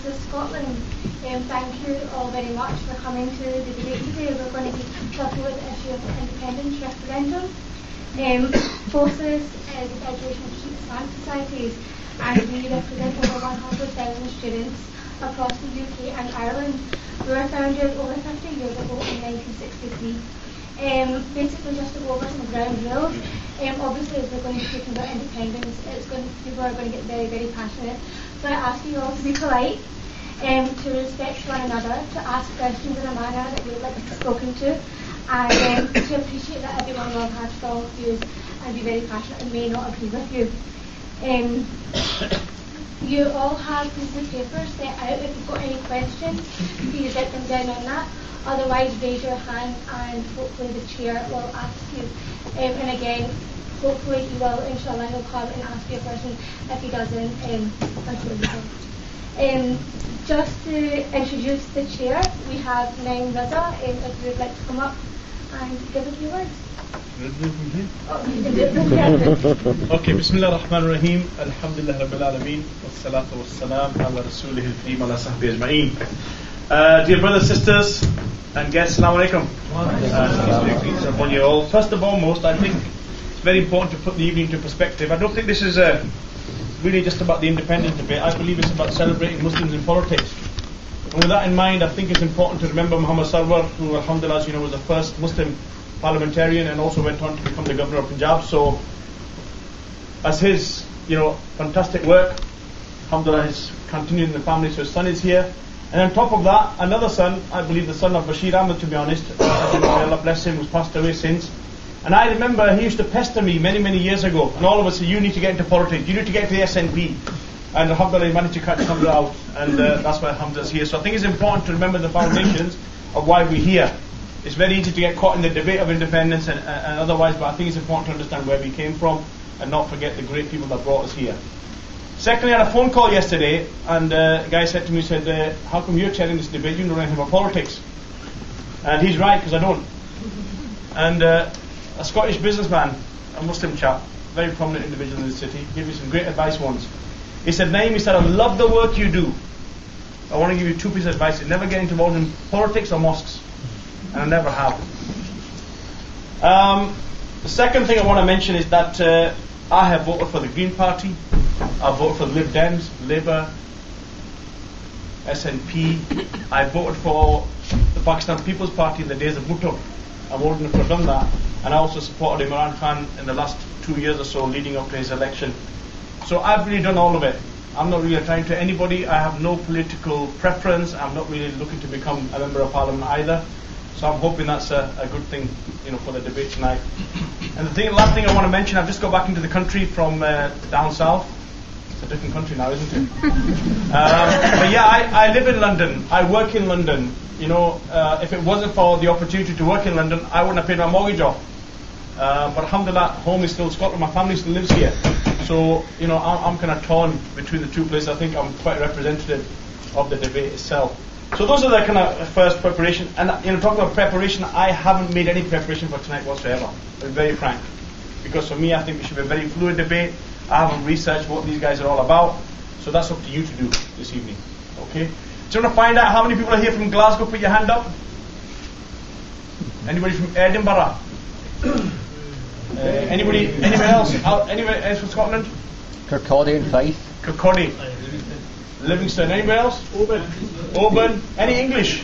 FOSIS Scotland. Thank you all very much for coming to the debate today. We're going to be talking about the issue of the independence referendum. FOSIS is a federation of student science societies, and we represent over 100,000 students across the UK and Ireland. We were founded over 50 years ago in 1963. Basically, just to go over some ground rules. Obviously, as we're going to be talking about independence, people are going to get very, very passionate. So I ask you all to be polite, to respect one another, to ask questions in a manner that you would like to be spoken to, and to appreciate that everyone will have strong views and be very passionate and may not agree with you. You all have pieces of paper set out. If you've got any questions, please write them down on that. Otherwise, raise your hand and hopefully the chair will ask you. And again, hopefully he will, inshallah, he'll come and ask you a question. If he doesn't, until you just to introduce the chair, we have HUMZA, if you would like to come up and give a few words. Okay, Bismillah ar-Rahman ar-Rahim, Alhamdulillah Rabbil Alameen, wassalatu wassalam ala rasulih al-kareem ala sahbihi ajma'een. Dear brothers, sisters, and guests, Assalamu alaikum. Greetings upon you all. First and foremost, I think it's very important to put the evening into perspective. I don't think this is really just about the independence debate. I believe it's about celebrating Muslims in politics. And with that in mind, I think it's important to remember Muhammad Sarwar, who, alhamdulillah, as you know, was the first Muslim parliamentarian and also went on to become the governor of Punjab. So, as his, fantastic work, alhamdulillah, is continuing in the family. So his son is here. And on top of that, another son, I believe the son of Bashir Ahmed, to be honest, Allah bless him, who's passed away since. And I remember he used to pester me many, many years ago, and all of us said, you need to get into politics, you need to get into the SNP. And alhamdulillah, he managed to catch HUMZA out, and that's why HUMZA is here. So I think it's important to remember the foundations of why we're here. It's very easy to get caught in the debate of independence and otherwise, but I think it's important to understand where we came from and not forget the great people that brought us here. Secondly, I had a phone call yesterday, and a guy said to me, how come you're chairing this debate? You don't know anything about politics. And he's right, because I don't. And a Scottish businessman, a Muslim chap, very prominent individual in the city, gave me some great advice once. He said, Naeem, I love the work you do. I want to give you two pieces of advice. Never get involved in politics or mosques. And I never have. The second thing I want to mention is that I have voted for the Green Party. I voted for the Lib Dems, Labour, SNP. I voted for the Pakistan People's Party in the days of Bhutto. I'm old enough to have done that. And I also supported Imran Khan in the last 2 years or so leading up to his election. So I've really done all of it. I'm not really trying to anybody. I have no political preference. I'm not really looking to become a member of parliament either. So I'm hoping that's a good thing, for the debate tonight. And the last thing I want to mention, I've just got back into the country from down south. It's a different country now, isn't it? But yeah, I live in London. I work in London. If it wasn't for the opportunity to work in London, I wouldn't have paid my mortgage off. But alhamdulillah, home is still Scotland. My family still lives here. So, I'm kind of torn between the two places. I think I'm quite representative of the debate itself. So those are the kind of first preparation. And talking about preparation, I haven't made any preparation for tonight whatsoever. To be very frank. Because for me, I think it should be a very fluid debate. I haven't researched what these guys are all about. So that's up to you to do this evening. Okay? Do you want to find out how many people are here from Glasgow? Put your hand up. Anybody from Edinburgh? Anywhere else? Anywhere else from Scotland? Kirkcaldy and Fife. Kirkcaldy. Livingston. Anywhere else? Auburn. Any English?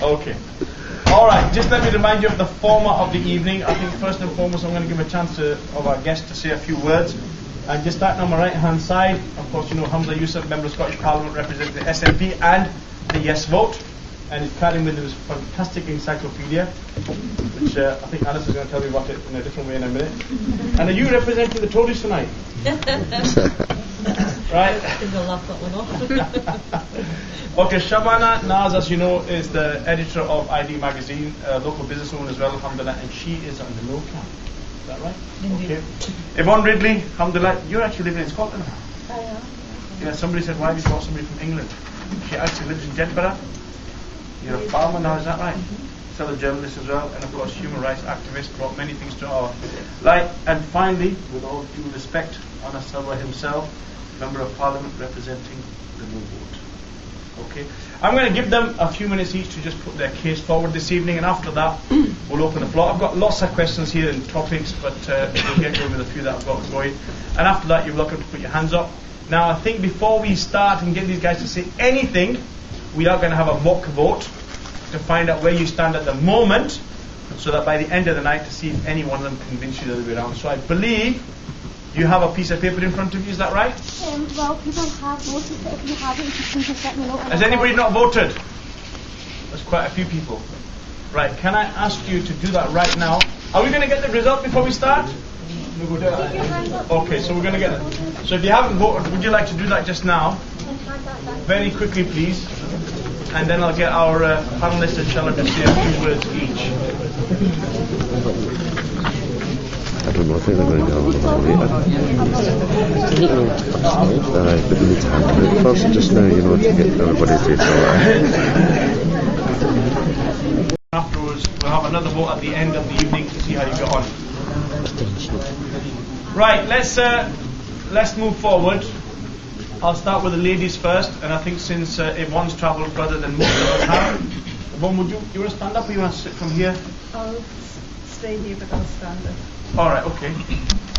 Okay. Alright, just let me remind you of the format of the evening. I think first and foremost I'm going to give a chance of our guest to say a few words. And just starting on my right hand side, of course HUMZA Yousaf, Member of Scottish Parliament representing the SNP and the Yes vote. And he's carrying with his fantastic encyclopedia, which I think ANAS is going to tell me about it in a different way in a minute. And are you representing the Tories tonight? Right? Okay, Shabana Naz, as you know, is the editor of ID magazine, local businesswoman as well, alhamdulillah, and she is on the low camp. Is that right? Indeed. Okay. Yvonne Ridley, alhamdulillah, you're actually living in Scotland now. I am. Yeah, somebody said, why have you brought somebody from England? She actually lives in Jedburgh. You're a farmer now, is that right? fellow journalist as well, and of course human rights activist, brought many things to our light. And finally, with all due respect, ANAS himself, Member of Parliament representing the No Vote. Okay, I'm going to give them a few minutes each to just put their case forward this evening, and after that we'll open the floor. I've got lots of questions here and topics, but we'll get going with a few that I've got going. And after that, you're welcome to put your hands up. Now, I think before we start and get these guys to say anything, we are going to have a mock vote to find out where you stand at the moment, so that by the end of the night, to see if any one of them convince you the other way around. So I believe you have a piece of paper in front of you, is that right? Well, people have voted, but if you haven't, you can just let me know. Has anybody not voted? There's quite a few people. Right, can I ask you to do that right now? Are we going to get the result before we start? Okay, so we're going to get it. So if you haven't voted, would you like to do that just now? Very quickly, please. And then I'll get our panelists and challengers to say a few words each. I don't know if they're going to go on the later. But we need to have it first, just now, you know, to get everybody to it. Afterwards, we'll have another vote at the end of the evening to see how you get on. Right, let's move forward. I'll start with the ladies first, and I think since Yvonne's travelled further than most of us have, Yvonne, you want to stand up or you want to sit from here? I'll stay here, but I'll stand up. All right, okay,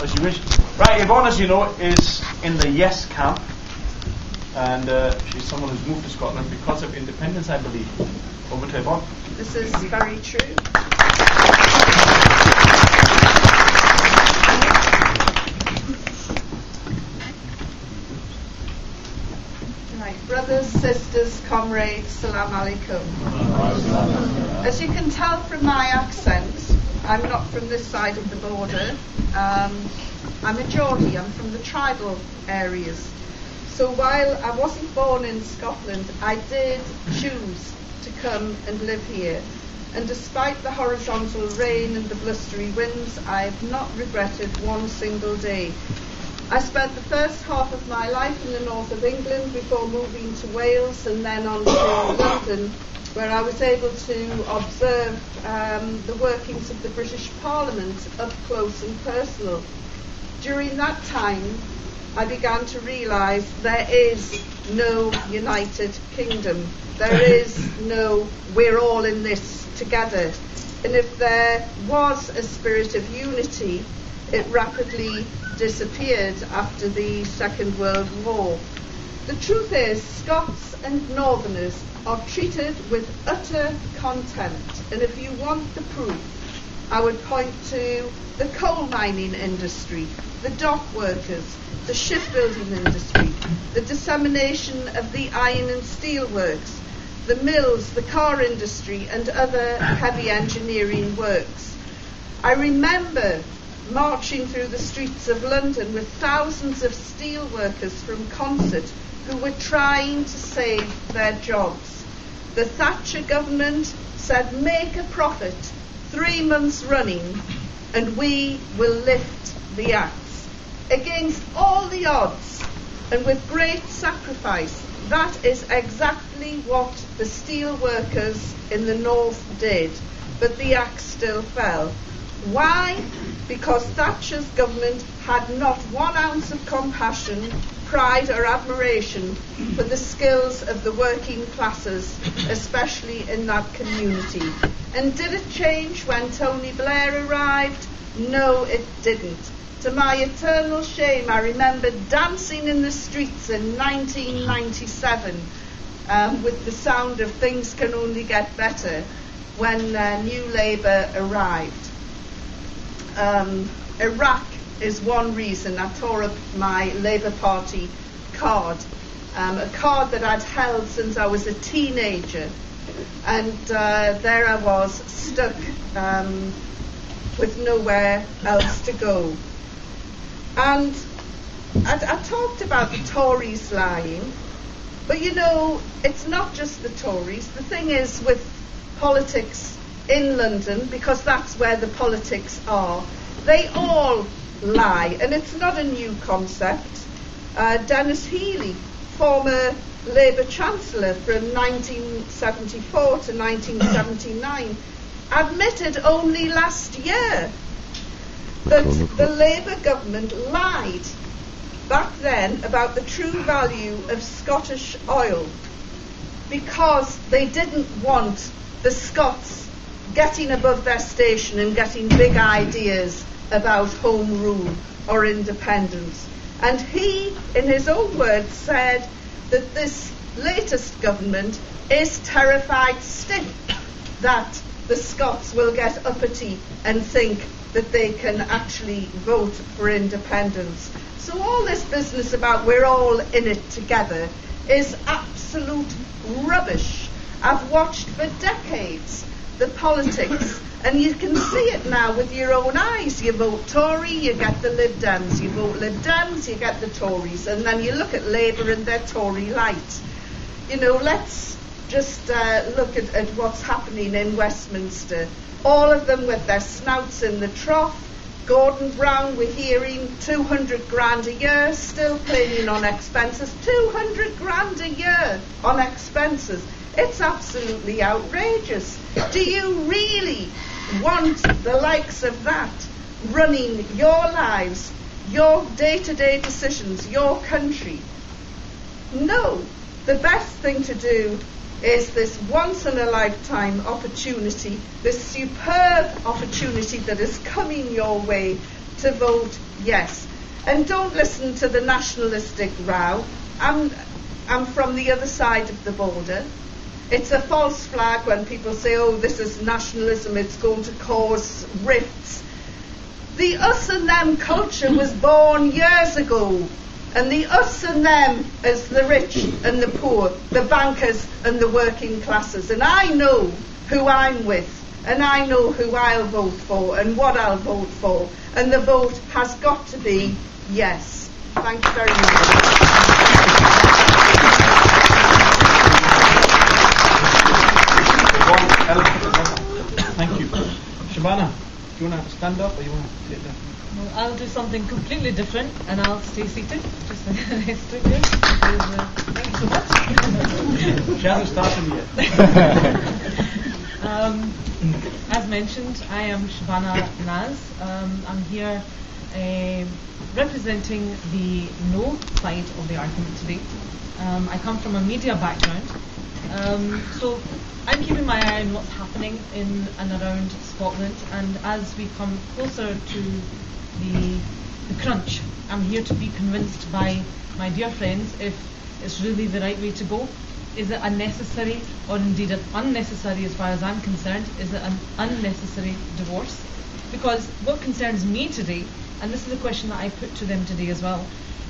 as you wish. Right, Yvonne, as you know, is in the Yes camp, and she's someone who's moved to Scotland because of independence, I believe. Over to Yvonne. This is very true. Right, brothers, sisters, comrades, salam alaikum. As you can tell from my accent, I'm not from this side of the border. I'm a Geordie, I'm from the tribal areas. So while I wasn't born in Scotland, I did choose to come and live here. And despite the horizontal rain and the blustery winds, I have not regretted one single day. I spent the first half of my life in the north of England before moving to Wales and then on to London, where I was able to observe the workings of the British Parliament up close and personal. During that time, I began to realise there is no United Kingdom. There is no we're all in this together. And if there was a spirit of unity, it rapidly disappeared after the Second World War. The truth is, Scots and Northerners are treated with utter contempt, and if you want the proof, I would point to the coal mining industry, the dock workers, the shipbuilding industry, the dissemination of the iron and steel works, the mills, the car industry, and other heavy engineering works. I remember marching through the streets of London with thousands of steel workers from Concert who were trying to save their jobs. The Thatcher government said, make a profit 3 months running and we will lift the axe. Against all the odds and with great sacrifice, that is exactly what the steel workers in the north did, but the axe still fell. Why? Because Thatcher's government had not 1 ounce of compassion, pride or admiration for the skills of the working classes, especially in that community. And did it change when Tony Blair arrived? No, it didn't. To my eternal shame, I remember dancing in the streets in 1997 with the sound of Things Can Only Get Better when New Labour arrived. Iraq is one reason I tore up my Labour Party card, a card that I'd held since I was a teenager, and there I was stuck with nowhere else to go. And I talked about the Tories lying, but you know, it's not just the Tories. The thing is with politics in London, because that's where the politics are, they all lie, and it's not a new concept. Dennis Healey, former Labour Chancellor from 1974 to 1979, admitted only last year that the Labour government lied back then about the true value of Scottish oil because they didn't want the Scots getting above their station and getting big ideas about home rule or independence. And he, in his own words, said that this latest government is terrified stiff that the Scots will get uppity and think that they can actually vote for independence. So all this business about we're all in it together is absolute rubbish. I've watched for decades the politics, and you can see it now with your own eyes. You vote Tory, you get the Lib Dems. You vote Lib Dems, you get the Tories. And then you look at Labour and their Tory light. You know, let's just look at what's happening in Westminster. All of them with their snouts in the trough. Gordon Brown, we're hearing 200 grand a year, still claiming on expenses. 200 grand a year on expenses. It's absolutely outrageous. Do you really want the likes of that running your lives, your day-to-day decisions, your country? No. The best thing to do is this once-in-a-lifetime opportunity, this superb opportunity that is coming your way to vote yes. And don't listen to the nationalistic row. I'm from the other side of the border. It's a false flag when people say, oh, this is nationalism, it's going to cause rifts. The us and them culture was born years ago. And the us and them is the rich and the poor, the bankers and the working classes. And I know who I'm with, and I know who I'll vote for and what I'll vote for. And the vote has got to be yes. Thank you very much. Thank you. Shabana, do you want to stand up or you want to sit down? Well, I'll do something completely different and I'll stay seated. Just next to you. Thank you so much. She hasn't started yet. As mentioned, I am Shabana Naz. I'm here representing the no side of the argument today. I come from a media background. So I'm keeping my eye on what's happening in and around Scotland, and as we come closer to the crunch, I'm here to be convinced by my dear friends if it's really the right way to go. Is it unnecessary, or indeed unnecessary as far as I'm concerned? Is it an unnecessary divorce? Because what concerns me today, and this is a question that I put to them today as well,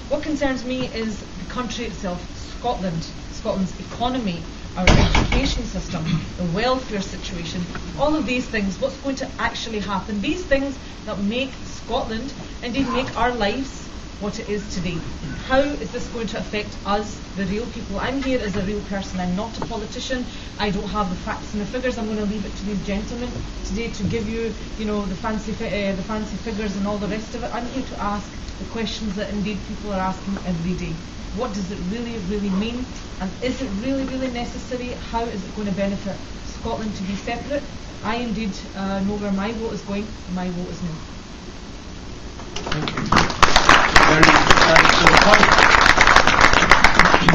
what concerns me is the country itself, Scotland, Scotland's economy, our education system, the welfare situation, all of these things, what's going to actually happen, these things that make Scotland, indeed make our lives what it is today. How is this going to affect us, the real people? I'm here as a real person, I'm not a politician, I don't have the facts and the figures. I'm going to leave it to these gentlemen today to give you, the fancy figures and all the rest of it. I'm here to ask the questions that indeed people are asking every day. What does it really, really mean? And is it really, really necessary? How is it going to benefit Scotland to be separate? I indeed know where my vote is going. My vote is no. Thank you. Very to the point.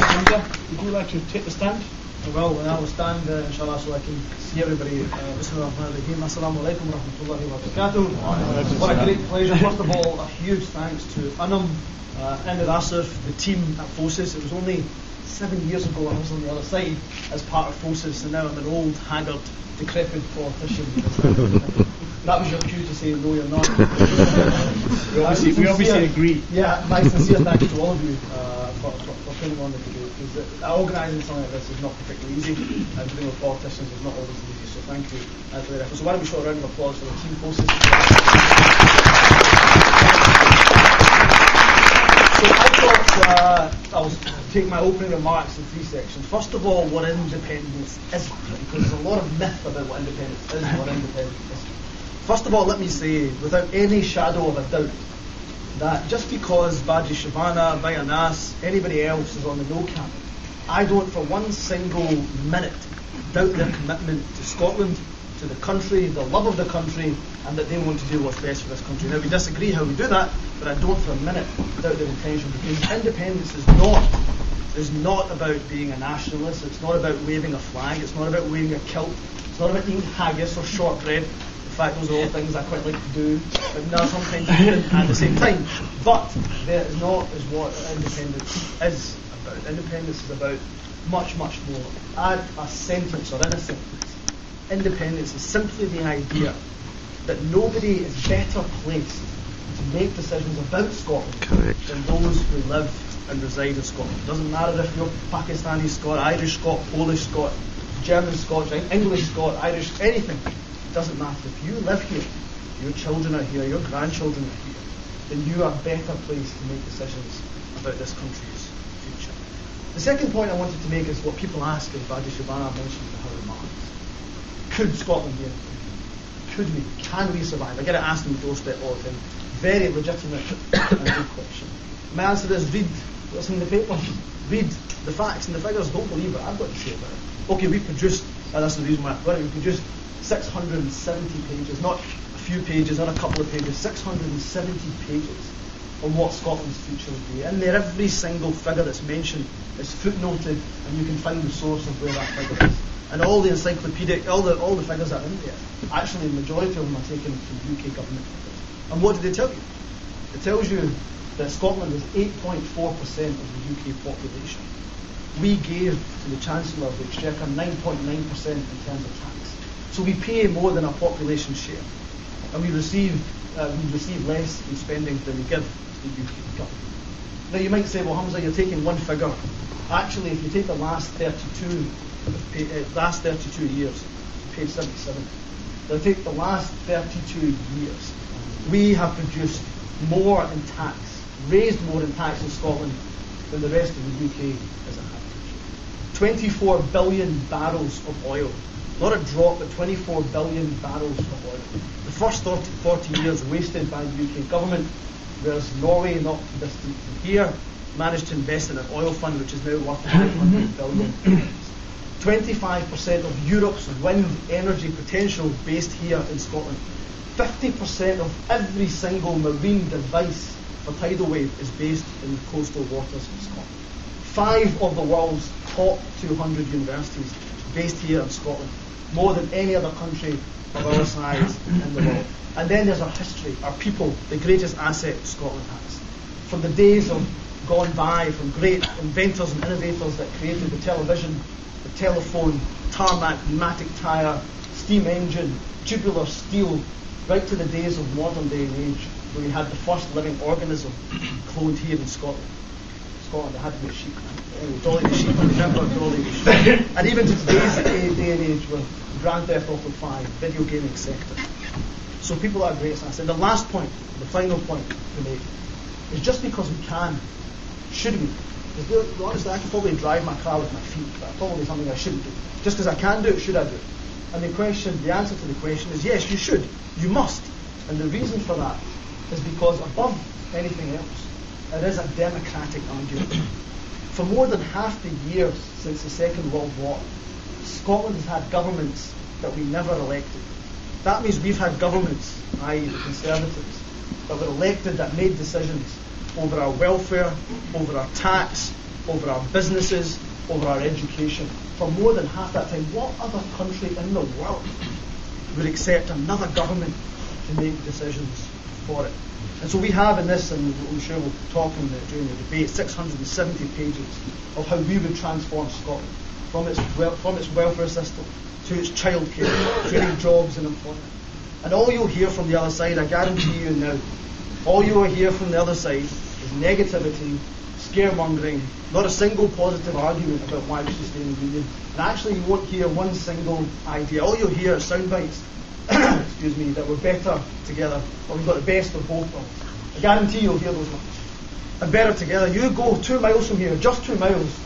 HUMZA, would you like to take the stand? Well, I will stand, inshallah, so I can see everybody. Bismillahirrahmanirrahim. Assalamu alaikum wa rahmatullahi wa barakatuh. What a great pleasure. First of all, a huge thanks to Anam, Emir Asif, the team at FOSIS. It was only 7 years ago I was on the other side as part of FOSIS, and now I'm an old, haggard, decrepit politician. That was your cue to say no, you're not. we obviously agree. Yeah, my sincere thanks to all of you for putting on the debate, because organising something like this is not particularly easy, and dealing with politicians is not always easy. So thank you for the effort. So why don't we show a round of applause for the team FOSIS? So I thought I'll take my opening remarks in 3 sections. First of all, what independence is, because there's a lot of myth about what independence is and what independence is. First of all, let me say, without any shadow of a doubt, that just because Baji Shabana, by ANAS, anybody else is on the no camp, I don't for one single minute doubt their commitment to Scotland, to to the country, the love of the country, and that they want to do what's best for this country. Now, we disagree how we do that, but I don't for a minute doubt their intention, because independence is not about being a nationalist. It's not about waving a flag. It's not about wearing a kilt. It's not about eating haggis or shortbread. In fact, those are all things I quite like to do, but now sometimes at the same time. But that is not is what independence is about. Independence is about much, much more. Add a sentence or in a sentence. Independence is simply the idea that nobody is better placed to make decisions about Scotland than those who live and reside in Scotland. It doesn't matter if you're Pakistani Scot, Irish Scot, Polish Scot, German Scot, English Scot, Irish, anything. It doesn't matter. If you live here, your children are here, your grandchildren are here, then you are better placed to make decisions about this country's future. The second point I wanted to make is what people ask, as Badi Shabana mentioned in her remarks. Could Scotland be independent? Could we? Can we survive? I get it asked on the doorstep all the time. Very legitimate and good question. My answer is read what's in the paper. Read the facts and the figures. Don't believe what I've got to say about it. Okay, we produced, that's the reason why I've got it, we produced 670 pages, not a few pages, not a couple of pages, 670 pages on what Scotland's future will be. And there, every single figure that's mentioned is footnoted, and you can find the source of where that figure is. And all the encyclopedic, all the figures that are in there, actually the majority of them are taken from UK government figures. And what do they tell you? It tells you that Scotland is 8.4% of the UK population. We gave to the Chancellor of the Exchequer 9.9% in terms of tax. So we pay more than our population share. And we receive less in spending than we give to the UK government. Now you might say, well, HUMZA, you're taking one figure. Actually, if you take the last 32 years, page 77, they'll take the last 32 years. We have produced more in tax, raised more in tax in Scotland than the rest of the UK as a average. 24 billion barrels of oil. Not a drop, but 24 billion barrels of oil. The first 40 years wasted by the UK government, whereas Norway, not distant from here, managed to invest in an oil fund which is now worth 500 billion. 25% of Europe's wind energy potential based here in Scotland. 50% of every single marine device for tidal wave is based in the coastal waters of Scotland. 5 of the world's top 200 universities based here in Scotland. More than any other country of our size in the world. And then there's our history, our people, the greatest asset Scotland has. From the days of gone by, from great inventors and innovators that created the television, the telephone, tarmac, pneumatic tyre, steam engine, tubular steel, right to the days of modern day and age, where we had the first living organism cloned here in Scotland. Scotland, they had to be sheep. Anyway, Dolly the sheep, remember Dolly the sheep. And even to today's day and age, with Grand Theft Auto 5, video gaming sector. So people are great. And the last point, the final point to make, is just because we can, should we? Because honestly, I could probably drive my car with my feet, but that's probably something I shouldn't do. Just because I can do it, should I do it? And the answer to the question is yes, you should. You must. And the reason for that is because above anything else, it is a democratic argument. For more than half the years since the Second World War, Scotland has had governments that we never elected. That means we've had governments, i.e. the Conservatives, that were elected that made decisions over our welfare, over our tax, over our businesses, over our education. For more than half that time, what other country in the world would accept another government to make decisions for it? And so we have in this, and I'm sure we'll talk during the debate, 670 pages of how we would transform Scotland from its welfare system to its childcare, creating jobs and employment. And all you'll hear from the other side, I guarantee you now, all you will hear from the other side is negativity, scaremongering, not a single positive argument about why we should stay in the Union. And actually you won't hear one single idea. All you'll hear are sound bites, excuse me, that we're better together, or we've got the best of both worlds. I guarantee you'll hear those ones. And better together. You go 2 miles from here, just 2 miles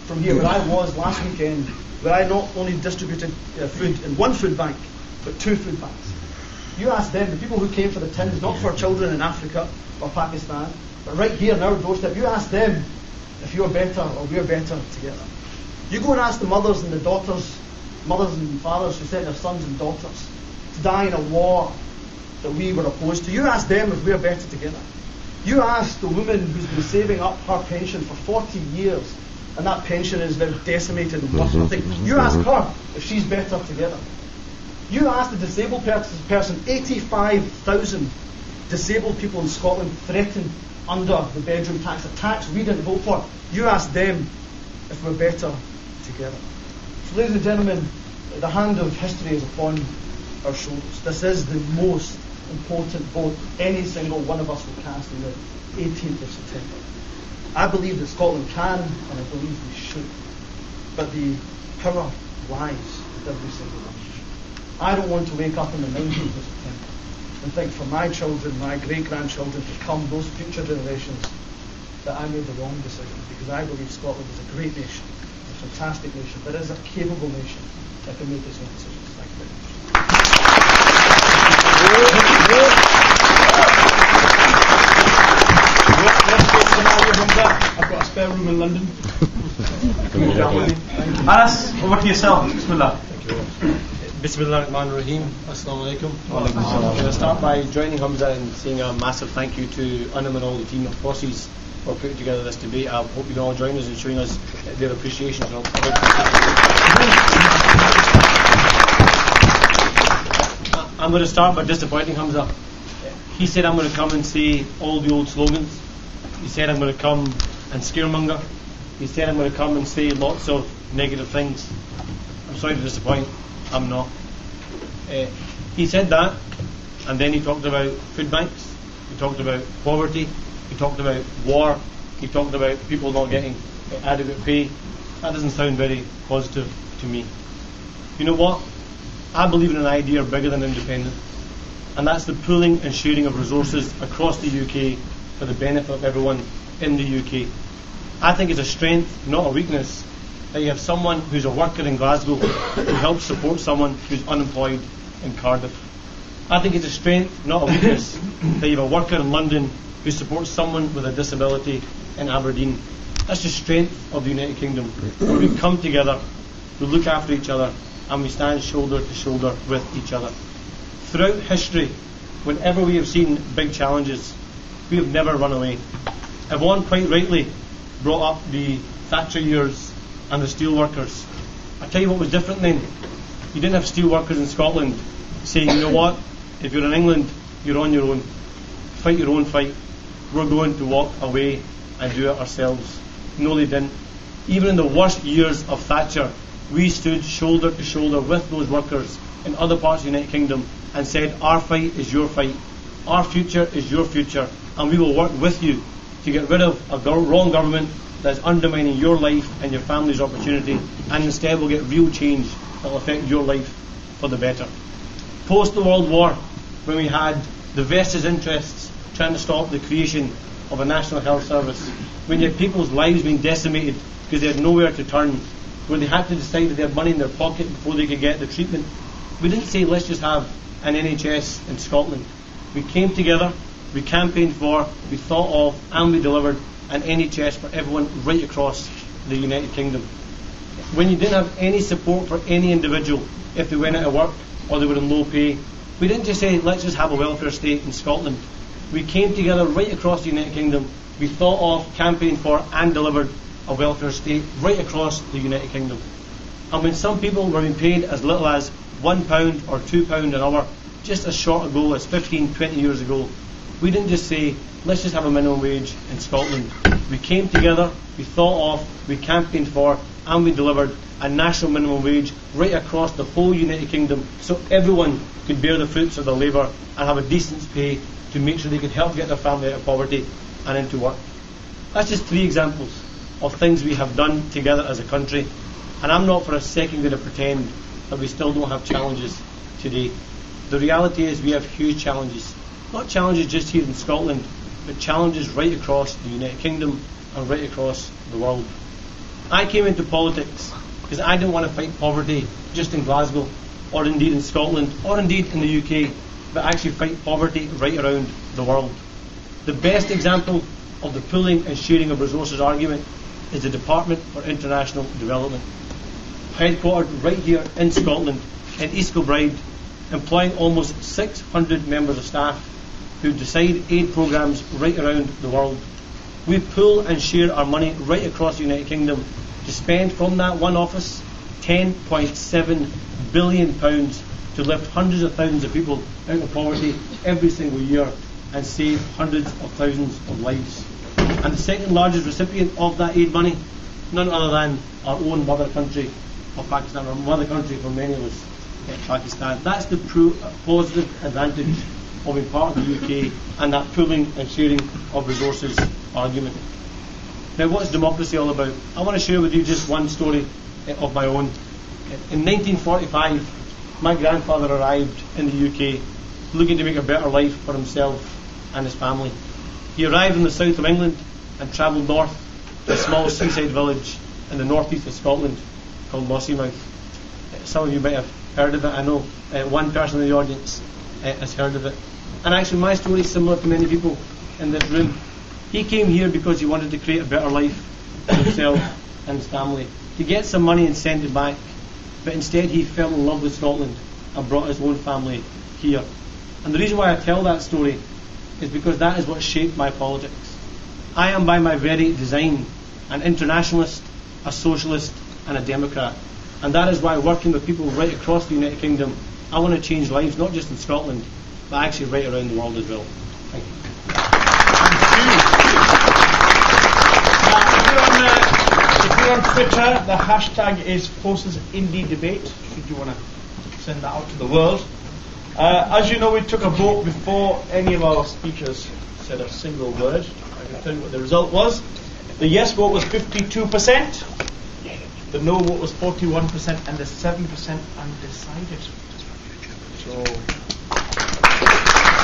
from here, where I was last weekend, where I not only distributed food in one food bank, but 2 food banks. You ask them, the people who came for the tins, not for children in Africa or Pakistan, but right here on our doorstep, you ask them if you're better or we're better together. You go and ask the mothers and the daughters mothers and fathers who sent their sons and daughters to die in a war that we were opposed to. You ask them if we're better together. You ask the woman who's been saving up her pension for 40 years and that pension is now decimated and worth nothing. You ask her if she's better together. You ask the disabled person, 85,000 disabled people in Scotland threatened under the bedroom tax, a tax we didn't vote for. You ask them if we're better together. So, ladies and gentlemen, the hand of history is upon our shoulders. This is the most important vote any single one of us will cast on the 18th of September. I believe that Scotland can, and I believe we should. But the power lies with every single one. I don't want to wake up on the 19th of September and think for my children, my great-grandchildren to come, those future generations, that I made the wrong decision. Because I believe Scotland is a great nation, a fantastic nation, but it is a capable nation that can make its own decisions. Thank you very much. I've got a spare room in London. Anas, over to yourself. Bismillah. Bismillah ar-Rahman ar-Rahim. Assalamu alaikum. I'm going to start by joining HUMZA and saying a massive thank you to Anam and all the team of FOSIS for putting together this debate. I hope you can all join us in showing us their appreciation. I'm going to start by disappointing HUMZA. He said I'm going to come and say all the old slogans. He said I'm going to come and scaremonger. He said I'm going to come and say lots of negative things. I'm sorry to disappoint. I'm not. He said that, and then he talked about food banks. He talked about poverty. He talked about war. He talked about people not getting adequate pay. That doesn't sound very positive to me. You know what? I believe in an idea bigger than independence, and that's the pooling and sharing of resources across the UK for the benefit of everyone in the UK. I think it's a strength, not a weakness, that you have someone who's a worker in Glasgow who helps support someone who's unemployed in Cardiff. I think it's a strength, not a weakness, that you have a worker in London who supports someone with a disability in Aberdeen. That's the strength of the United Kingdom. We come together, we look after each other, and we stand shoulder to shoulder with each other. Throughout history, whenever we have seen big challenges, we have never run away. Everyone quite rightly brought up the Thatcher years and the steel workers. I tell you what was different then. You didn't have steel workers in Scotland saying, you know what, if you're in England, you're on your own. Fight your own fight. We're going to walk away and do it ourselves. No, they didn't. Even in the worst years of Thatcher, we stood shoulder to shoulder with those workers in other parts of the United Kingdom and said, our fight is your fight. Our future is your future, and we will work with you to get rid of a wrong government that is undermining your life and your family's opportunity, and instead we'll get real change that will affect your life for the better. Post the World War, when we had the vested interests trying to stop the creation of a national health service, when you had people's lives being decimated because they had nowhere to turn, where they had to decide that they had money in their pocket before they could get the treatment, we didn't say let's just have an NHS in Scotland. We came together, we campaigned for, we thought of, and we delivered an NHS for everyone right across the United Kingdom. When you didn't have any support for any individual if they went out of work or they were in low pay, we didn't just say let's just have a welfare state in Scotland. We came together right across the United Kingdom. We thought of, campaigned for, and delivered a welfare state right across the United Kingdom. And when some people were being paid as little as £1 or £2 an hour, just as short ago as 15, 20 years ago, we didn't just say let's just have a minimum wage in Scotland. We came together, we thought of, we campaigned for, and we delivered a national minimum wage right across the whole United Kingdom, so everyone could bear the fruits of their labour and have a decent pay to make sure they could help get their family out of poverty and into work. That's just 3 examples of things we have done together as a country, and I'm not for a second going to pretend that we still don't have challenges today. The reality is we have huge challenges, not challenges just here in Scotland, but challenges right across the United Kingdom and right across the world. I came into politics because I didn't want to fight poverty just in Glasgow, or indeed in Scotland, or indeed in the UK, but actually fight poverty right around the world. The best example of the pooling and sharing of resources argument is the Department for International Development. headquartered right here in Scotland, in East Kilbride, employing almost 600 members of staff who decide aid programmes right around the world. We pool and share our money right across the United Kingdom to spend from that one office £10.7 billion to lift hundreds of thousands of people out of poverty every single year and save hundreds of thousands of lives. And the second largest recipient of that aid money, none other than our own mother country of Pakistan, or mother country for many of us, Pakistan. That's the positive advantage of being part of the UK and that pooling and sharing of resources argument. Now, what's democracy all about? I want to share with you just one story of my own. In 1945, my grandfather arrived in the UK looking to make a better life for himself and his family. He arrived in the south of England and travelled north to a small seaside village in the northeast of Scotland called Lossiemouth. Some of you might have heard of it. I know one person in the audience has heard of it. And actually my story is similar to many people in this room. He came here because he wanted to create a better life for himself and his family, to get some money and send it back. But instead he fell in love with Scotland and brought his own family here. And the reason why I tell that story is because that is what shaped my politics. I am by my very design an internationalist, a socialist and a democrat. And that is why, working with people right across the United Kingdom, I want to change lives, not just in Scotland, but actually right around the world as well. Thank you. If you're on Twitter, the hashtag is FOSIS Indie Debate, should you want to send that out to the world. As you know, we took a vote before any of our speakers said a single word. I can tell you what the result was. The yes vote was 52%, the no vote was 41%, and the 7% undecided. So,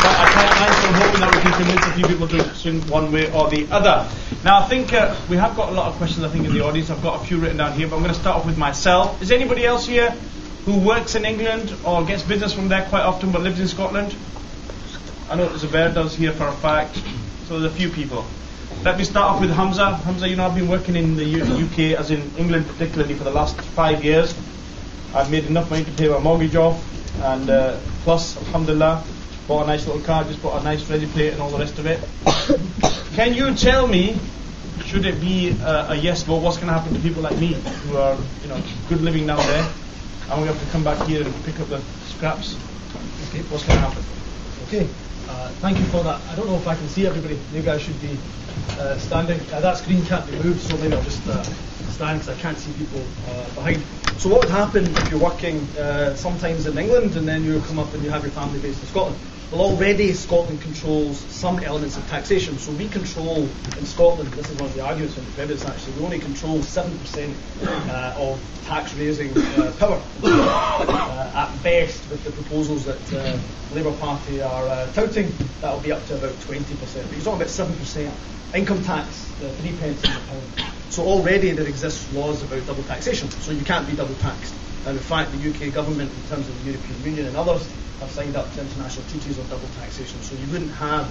I can't answer. I'm hoping that we can convince a few people to swing one way or the other. Now, I think we have got a lot of questions, I think, in the audience. I've got a few written down here, but I'm going to start off with myself. Is anybody else here who works in England or gets business from there quite often but lives in Scotland? I know Zubair does here for a fact, so there's a few people. Let me start off with HUMZA. HUMZA, you know, I've been working in the UK, as in England particularly, for the last 5 years. I've made enough money to pay my mortgage off, and plus, alhamdulillah, bought a nice little car, just bought a nice ready plate and all the rest of it. Can you tell me, should it be a yes vote, what's going to happen to people like me who are, you know, good living down there, and we have to come back here and pick up the scraps? Okay, what's going to happen? Okay, thank you for that. I don't know if I can see everybody. You guys should be standing. That screen can't be moved, so maybe I'll just stand because I can't see people behind. So what would happen if you're working sometimes in England and then you come up and you have your family based in Scotland? Well, already Scotland controls some elements of taxation. So we control in Scotland, this is one of the arguments from the credits actually, we only control 7% of tax raising power. At best, with the proposals that the Labour Party are touting, that'll be up to about 20%. But you're talking about 7% income tax, 3 pence in the pound. So already there exists laws about double taxation, so you can't be double taxed. And in fact, the UK government, in terms of the European Union and others, have signed up to international treaties on double taxation. So you wouldn't have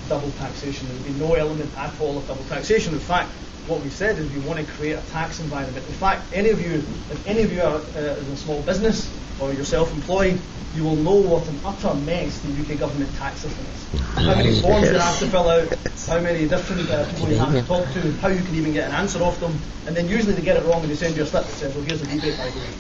double taxation. There would be no element at all of double taxation. In fact, what we said is we want to create a tax environment. In fact, if any of you are in a small business or you're self-employed, you will know what an utter mess the UK government tax system is. How many forms you have to fill out, how many different people you have to talk to, how you can even get an answer off them, and then usually they get it wrong and they send you a slip that says, well, here's a rebate, by the way,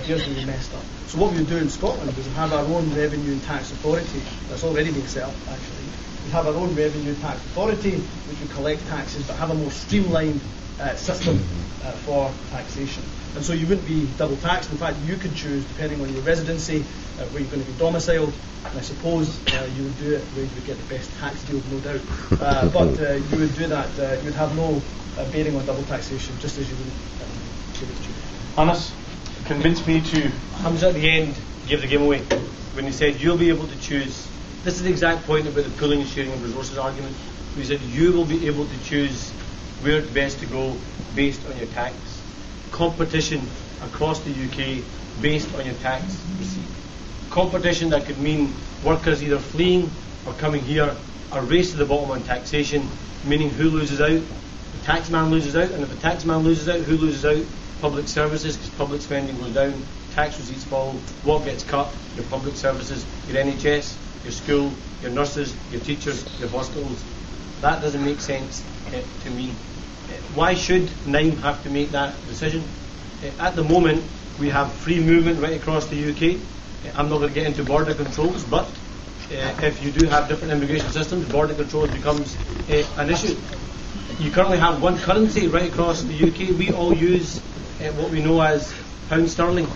here's where you messed up. So what we would do in Scotland is we have our own revenue and tax authority that's already being set up, actually. We have our own revenue and tax authority which would collect taxes but have a more streamlined system for taxation. And so you wouldn't be double taxed. In fact, you could choose, depending on your residency, where you're going to be domiciled, and I suppose you would do it where you would get the best tax deal, no doubt. But you would do that, you would have no bearing on double taxation, just as you would give it to. ANAS, convince me to... HUMZA at the end gave the game away when he said you'll be able to choose. This is the exact point about the pooling and sharing of resources argument. He said you will be able to choose where it's best to go based on your tax. Competition across the UK based on your tax receipt. Competition that could mean workers either fleeing or coming here, a race to the bottom on taxation, meaning who loses out? The taxman loses out, and if the taxman loses out, who loses out? public services, because public spending goes down, tax receipts fall. What gets cut? Your public services, your NHS, your school, your nurses, your teachers, your hospitals. That doesn't make sense to me. Why should NIME have to make that decision? At the moment, we have free movement right across the UK. I'm not going to get into border controls, but if you do have different immigration systems, border controls becomes an issue. You currently have one currency right across the UK. We all use what we know as pound sterling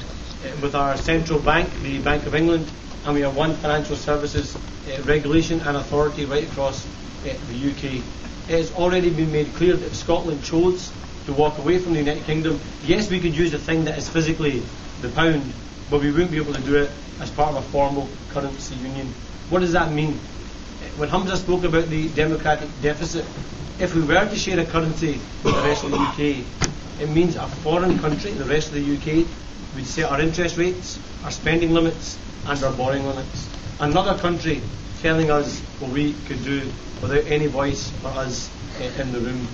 with our central bank, the Bank of England, and we have one financial services regulation and authority right across the UK. It has already been made clear that if Scotland chose to walk away from the United Kingdom, yes, we could use the thing that is physically the pound, but we wouldn't be able to do it as part of a formal currency union. What does that mean? When HUMZA spoke about the democratic deficit, if we were to share a currency with the rest of the UK, it means a foreign country, the rest of the UK, would set our interest rates, our spending limits, and our borrowing limits. Another country telling us what we could do without any voice for us in the room.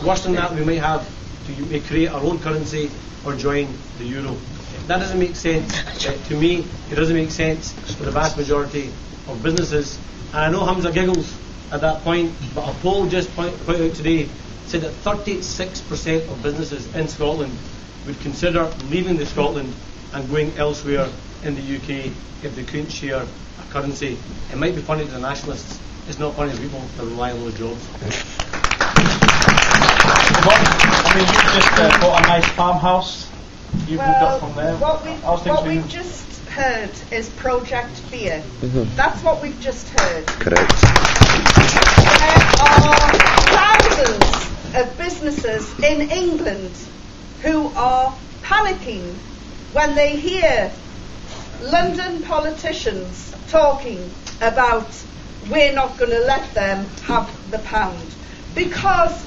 Worse than that, we may have to create our own currency or join the euro. That doesn't make sense to me. It doesn't make sense for the vast majority of businesses. And I know HUMZA giggles at that point, but a poll just put out today said that 36% of businesses in Scotland would consider leaving the Scotland and going elsewhere in the UK if they couldn't share a currency. It might be funny to the nationalists. It's not funny to people that rely on those jobs. I mean, you've just bought a nice farmhouse. You've moved up from there. What we've just heard is Project Fear. That's what we've just heard. Correct. There are thousands of businesses in England who are panicking when they hear London politicians talking about we're not going to let them have the pound. Because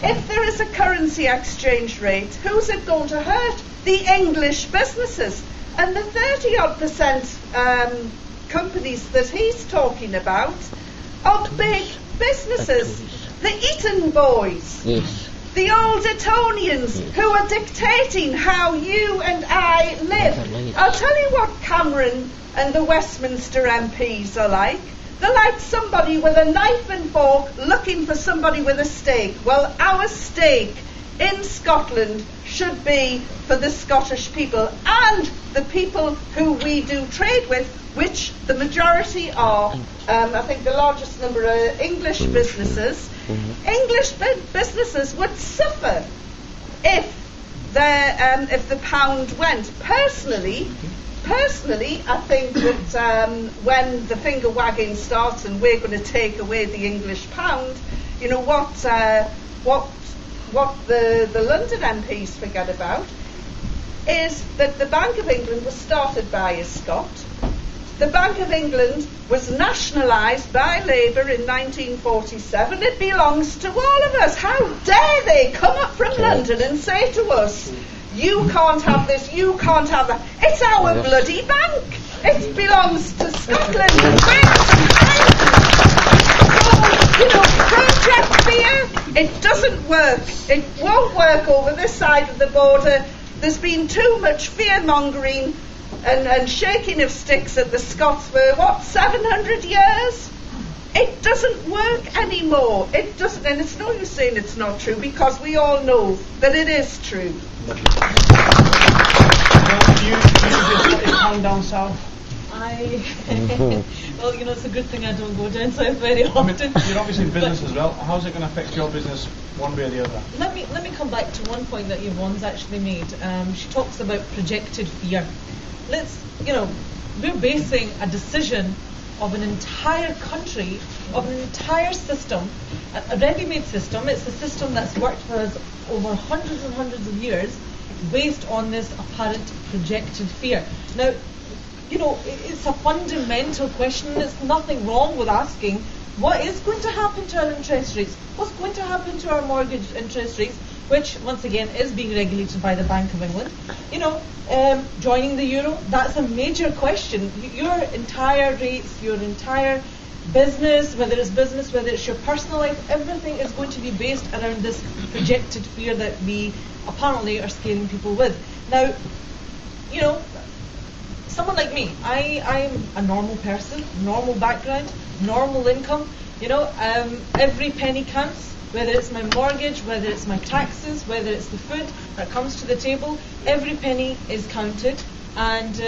if there is a currency exchange rate, who's it going to hurt? The English businesses. And the 30-odd% companies that he's talking about are big businesses. The Eton boys. Yes. The old Etonians who are dictating how you and I live. I'll tell you what Cameron and the Westminster MPs are like. They're like somebody with a knife and fork looking for somebody with a stake. Well, our stake in Scotland should be for the Scottish people and the people who we do trade with, which the majority are. I think the largest number are English businesses. English businesses would suffer if the pound went. Personally, I think that when the finger wagging starts and we're going to take away the English pound, you know what the London MPs forget about is that the Bank of England was started by a Scot. The Bank of England was nationalised by Labour in 1947. It belongs to all of us. How dare they come up from London and say to us, you can't have this, you can't have that. It's our bloody bank. It belongs to Scotland and Wales and Ireland. So, Project Fear, it doesn't work. It won't work over this side of the border. There's been too much fear-mongering and shaking of sticks at the Scots for, 700 years? It doesn't work anymore. It doesn't, and it's no use saying it's not true, because we all know that it is true. You just let it hang down south. Well, it's a good thing I don't go down south very often. I mean, you're obviously in business as well. How's it going to affect your business one way or the other? Let me come back to one point that Yvonne's actually made. She talks about projected fear. We're basing a decision of an entire country, of an entire system, a ready-made system. It's a system that's worked for us over hundreds and hundreds of years, based on this apparent projected fear. Now, it's a fundamental question. There's nothing wrong with asking what is going to happen to our interest rates, what's going to happen to our mortgage interest rates, which once again is being regulated by the Bank of England. Joining the euro, that's a major question. Your entire rates, your entire business, whether it's your personal life, everything is going to be based around this projected fear that we apparently are scaring people with. Now, you know, someone like me, I am a normal person, normal background, normal income, you know, every penny counts, whether it's my mortgage, whether it's my taxes, whether it's the food that comes to the table, every penny is counted, and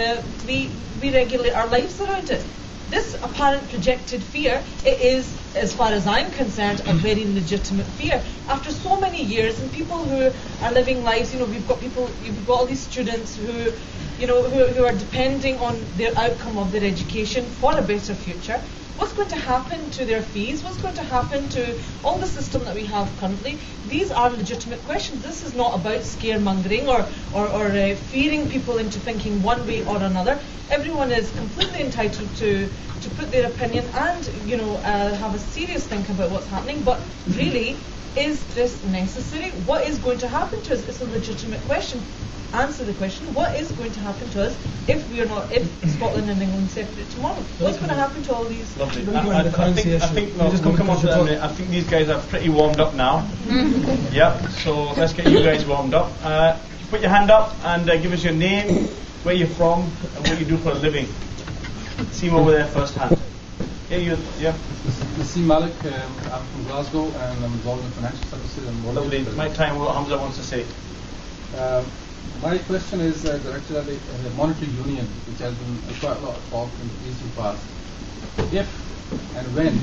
we regulate our lives around it. This apparent projected fear, it is, as far as I'm concerned, a very legitimate fear. After so many years, and people who are living lives, you know, you've got all these students who, you know, who are depending on their outcome of their education for a better future. What's going to happen to their fees? What's going to happen to all the system that we have currently? These are legitimate questions. This is not about scaremongering or fearing people into thinking one way or another. Everyone is completely entitled to put their opinion and, you know, have a serious think about what's happening. But really, is this necessary? What is going to happen to us? It's a legitimate question. Answer the question: what is going to happen to us if Scotland and England separate tomorrow? What's going to happen to all these? Lovely. I think we'll come on to that in a minute. I think these guys are pretty warmed up now. Yep. So let's get you guys warmed up. Put your hand up and give us your name, where you're from, and what you do for a living. See him over there first hand. Yeah, you. Yeah. Nassim Malik. I'm from Glasgow and I'm involved in financial services and mortgage. Lovely. My time. What HUMZA wants to say. My question is directed at the monetary union, which has been quite a lot of talk in the recent past. If and when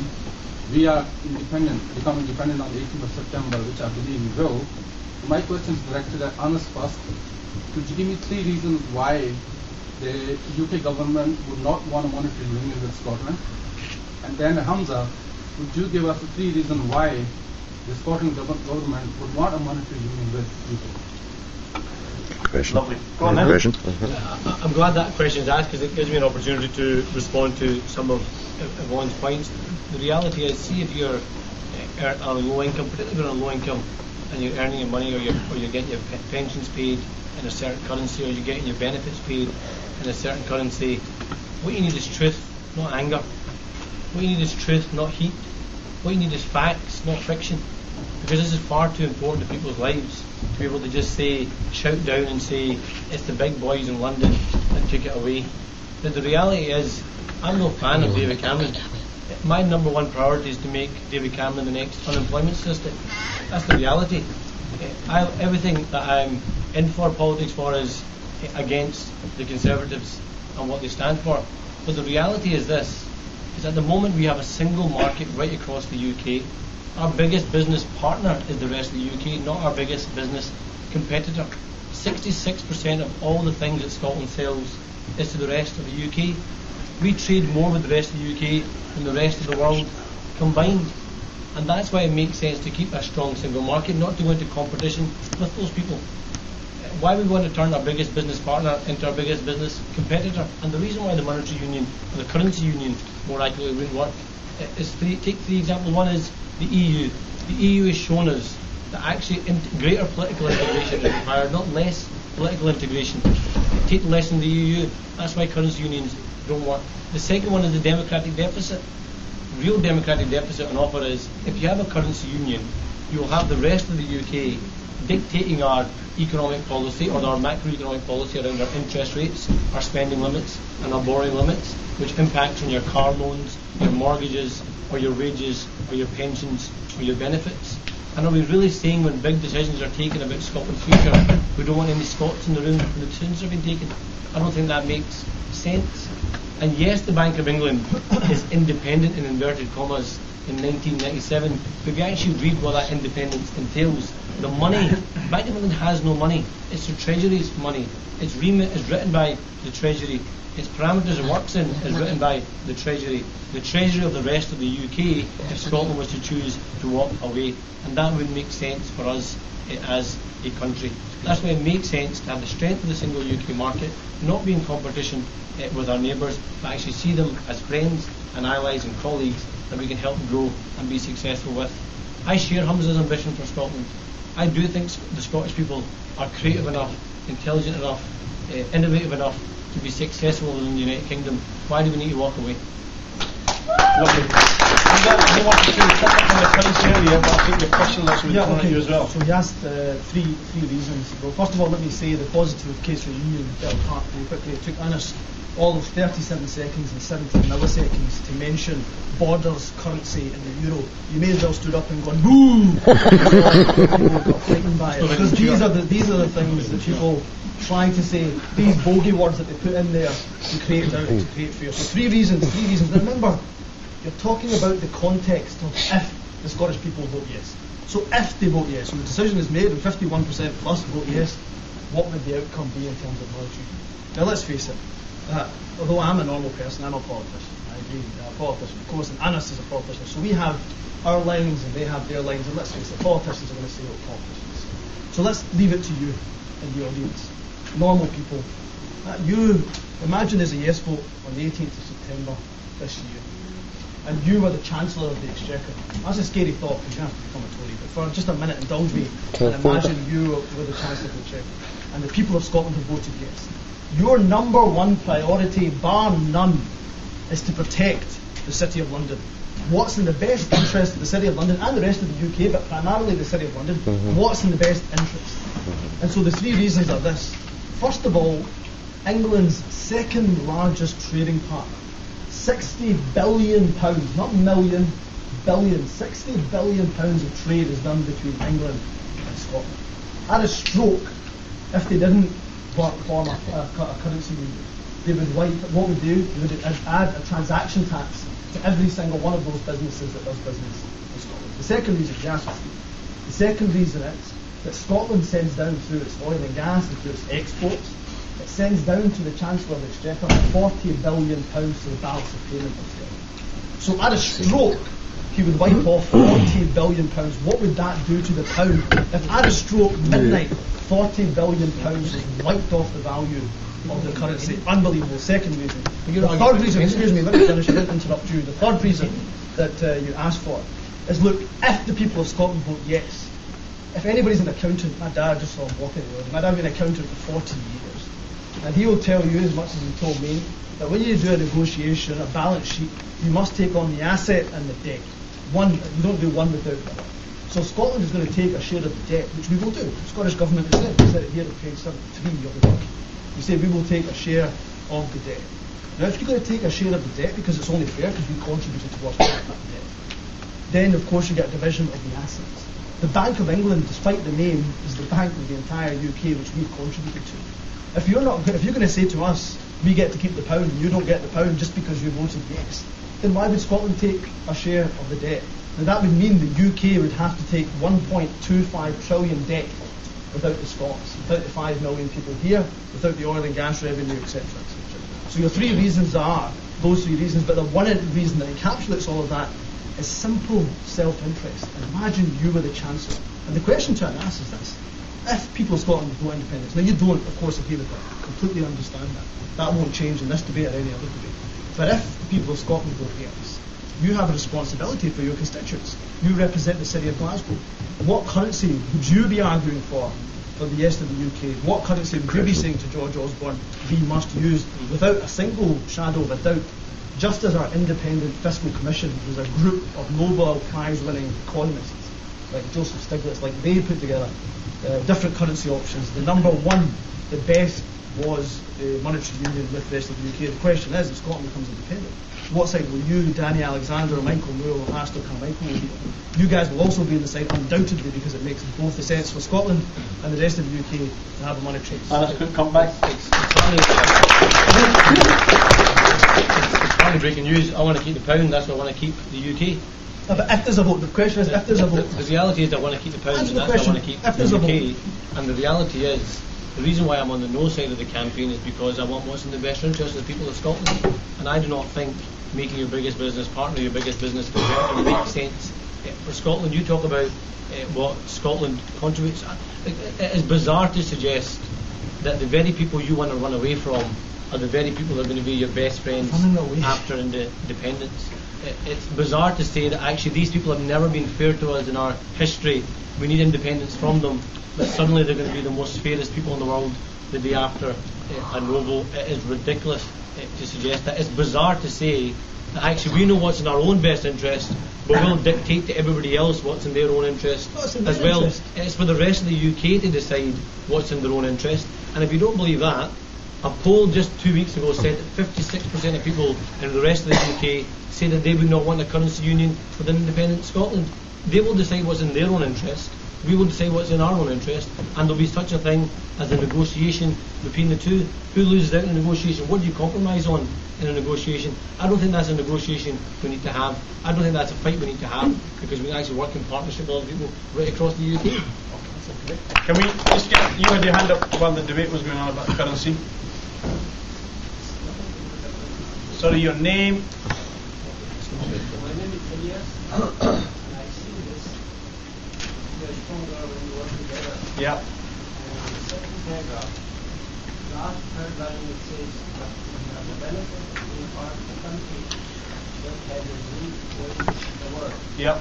we are become independent on the 18th of September, which I believe we will, my question is directed at ANAS first. Could you give me 3 reasons why the UK government would not want a monetary union with Scotland? And then HUMZA, would you give us 3 reasons why the Scotland government would want a monetary union with UK? Lovely. Go on then. I'm glad that question is asked because it gives me an opportunity to respond to some of Yvonne's points. The reality is, see if you're on a low income, particularly if you're on a low income and you're earning your money or you're getting your pensions paid in a certain currency or you're getting your benefits paid in a certain currency, what you need is truth, not anger. What you need is truth, not heat. What you need is facts, not fiction. Because this is far too important to people's lives to be able to just shout down and say it's the big boys in London that took it away. But the reality is, I'm no fan of David Cameron. My number one priority is to make David Cameron the next unemployment system. That's the reality. Everything that I'm in for politics for is against the Conservatives and what they stand for. But the reality is this, is at the moment we have a single market right across the UK. Our biggest business partner is the rest of the UK, not our biggest business competitor. 66% of all the things that Scotland sells is to the rest of the UK. We trade more with the rest of the UK than the rest of the world combined. And that's why it makes sense to keep a strong single market, not to go into competition with those people. Why we want to turn our biggest business partner into our biggest business competitor. And the reason why the monetary union, or the currency union more accurately, wouldn't work is take 3 examples. One is the EU. The EU has shown us that actually greater political integration is required, not less political integration. Take the lesson of the EU. That's why currency unions don't work. The second one is the democratic deficit. Real democratic deficit on offer is, if you have a currency union, you will have the rest of the UK dictating our economic policy or our macroeconomic policy around our interest rates, our spending limits and our borrowing limits, which impacts on your car loans, your mortgages or your wages or your pensions or your benefits. And are we really saying when big decisions are taken about Scotland's future, we don't want any Scots in the room when the decisions are being taken? I don't think that makes sense. And yes, the Bank of England is independent in inverted commas in 1997, but if you actually read what that independence entails, the money, the Bank of England has no money. It's the Treasury's money. Its remit is written by the Treasury. Its parameters it works in is written by the Treasury. The Treasury of the rest of the UK, if Scotland was to choose to walk away. And that would make sense for us as a country. That's why it makes sense to have the strength of the single UK market, not be in competition with our neighbours, but actually see them as friends and allies and colleagues that we can help grow and be successful with. I share HUMZA's ambition for Scotland. I do think the Scottish people are creative enough, intelligent enough, innovative enough to be successful in the United Kingdom. Why do we need to walk away? Lovely. I wanted to pick up on the currency earlier, but I think your question looks really thrown at you as well. So he asked three reasons. Well, first of all, let me say the positive case for union fell apart very quickly. It took ANAS all of 37 seconds and 17 milliseconds to mention borders, currency, and the euro. You may as well stood up and gone boo. People got frightened by it because these are the things that people try to say. These bogey words that they put in there to create doubt, to create fear. So three reasons. Now remember, you're talking about the context of if the Scottish people vote yes. So if they vote yes, when the decision is made and 51% plus vote yes, what would the outcome be in terms of monetary? Now let's face it. Although I'm a normal person, I'm a politician. I agree, a politician, of course, and ANAS is a politician. So we have our lines and they have their lines, and let's face it, politicians are going to say what politicians say. So let's leave it to you and the audience, normal people. You imagine there's a yes vote on the 18th of September this year, and you were the Chancellor of the Exchequer. That's a scary thought because you have to become a Tory. But for just a minute, indulge me and imagine you were the Chancellor of the Exchequer, and the people of Scotland have voted yes. Your number one priority, bar none, is to protect the City of London. What's in the best interest of the City of London and the rest of the UK, but primarily the City of London, what's in the best interest? And so the three reasons are this. First of all, England's second largest trading partner, £60 billion, not million, billion, £60 billion of trade is done between England and Scotland. At a stroke, if they didn't form a currency union, they would what would they do? They would add a transaction tax to every single one of those businesses that does business in Scotland. The second reason, the second reason is that Scotland sends down through its oil and gas and through its exports, it sends down to the Chancellor of the Exchequer £40 billion to the balance of payment of Scotland. So at a stroke, he would wipe off £40 billion. What would that do to the pound? If at a stroke, midnight, £40 billion is wiped off the value of the currency. Unbelievable. Second reason. The third reason, excuse me, let me finish, I didn't interrupt you. The third reason that you asked for is, look, if the people of Scotland vote yes, if anybody's an accountant, my dad just saw him walking the road, my dad's been an accountant for 40 years, and he will tell you, as much as he told me, that when you do a negotiation, a balance sheet, you must take on the asset and the debt. You don't do one without the other. So Scotland is going to take a share of the debt, which we will do. The Scottish Government has said it here at page 73 of the book. You say we will take a share of the debt. Now if you're going to take a share of the debt, because it's only fair because we contributed towards that debt, then of course you get a division of the assets. The Bank of England, despite the name, is the bank of the entire UK, which we've contributed to. If you're going to say to us, we get to keep the pound and you don't get the pound just because you voted yes, then why would Scotland take a share of the debt? And that would mean the UK would have to take 1.25 trillion debt without the Scots, without the 5 million people here, without the oil and gas revenue, etc., etc. So your three reasons are those three reasons, but the one reason that encapsulates all of that is simple self-interest. And imagine you were the Chancellor. And the question to ANAS is this. If people of Scotland vote independence, now you don't, of course, agree with that, completely understand that. That won't change in this debate or any other debate. But if the people of Scotland vote yes, you have a responsibility for your constituents. You represent the city of Glasgow. What currency would you be arguing for the rest of the UK? What currency would you be saying to George Osborne we must use without a single shadow of a doubt? Just as our independent fiscal commission was a group of Nobel Prize-winning economists like Joseph Stiglitz, like they put together different currency options. The number one, the best, was the monetary union with the rest of the UK. The question is, if Scotland becomes independent, what side will you, Danny Alexander, or Michael Moore, or Astor Carmichael will be on? You guys will also be on the side, undoubtedly, because it makes both the sense for Scotland and the rest of the UK to have a monetary. ANAS could come back. It's funny breaking news. I want to keep the pound, that's why I want to keep the UK. No, but if there's a vote, the question is if there's a vote. The reality is I want to keep the pound, and that's why I want to keep the UK. And the reality is, the reason why I'm on the no side of the campaign is because I want what's in the best interest of the people of Scotland. And I do not think making your biggest business partner your biggest business competitor makes sense. For Scotland, you talk about what Scotland contributes. It is bizarre to suggest that the very people you want to run away from are the very people that are going to be your best friends after independence. It's bizarre to say that actually these people have never been fair to us in our history. We need independence from them, but suddenly they're going to be the most fairest people in the world the day after a Noble. It is ridiculous to suggest that. It's bizarre to say that actually we know what's in our own best interest, but we'll dictate to everybody else what's in their own interest as well. It's for the rest of the UK to decide what's in their own interest. And if you don't believe that, a poll just 2 weeks ago said that 56% of people in the rest of the UK say that they would not want a currency union with an independent Scotland. They will decide what's in their own interest. We will decide what's in our own interest, and there'll be such a thing as a negotiation between the two. Who loses out in a negotiation? What do you compromise on in a negotiation? I don't think that's a negotiation we need to have. I don't think that's a fight we need to have, because we can actually work in partnership with other people right across the UK. Can we just get, you had your hand up while the debate was going on about currency. Sorry, your name? My name is Elias. I see this. We are stronger when we work together. Yeah. And the second paragraph, last third line, it says that we have the benefit of being part of the country that has a unique voice in the world. Yeah.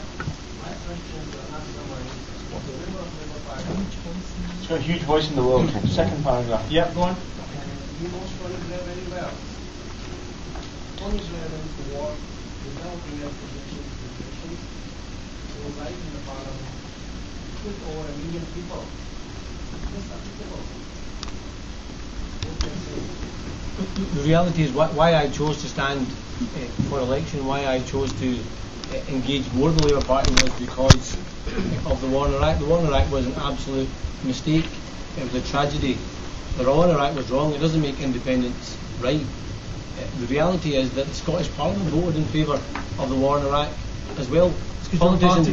My question to ANAS summary is, the member of Labour Party. It's got a huge voice in the world. Second paragraph. Yeah, go on. You most probably know very well. One is relevant to war without real positions and nations. So right in the parliament, put over 1 million people. That's applicable. What can I say? The reality is why I chose to stand for election, why I chose to engage more with the Labour Party was because of the war in Iraq. The war in Iraq was an absolute mistake. It was a tragedy. The war in Iraq was wrong. It doesn't make independence right. The reality is that the Scottish Parliament voted in favour of the war in Iraq as well. Politicians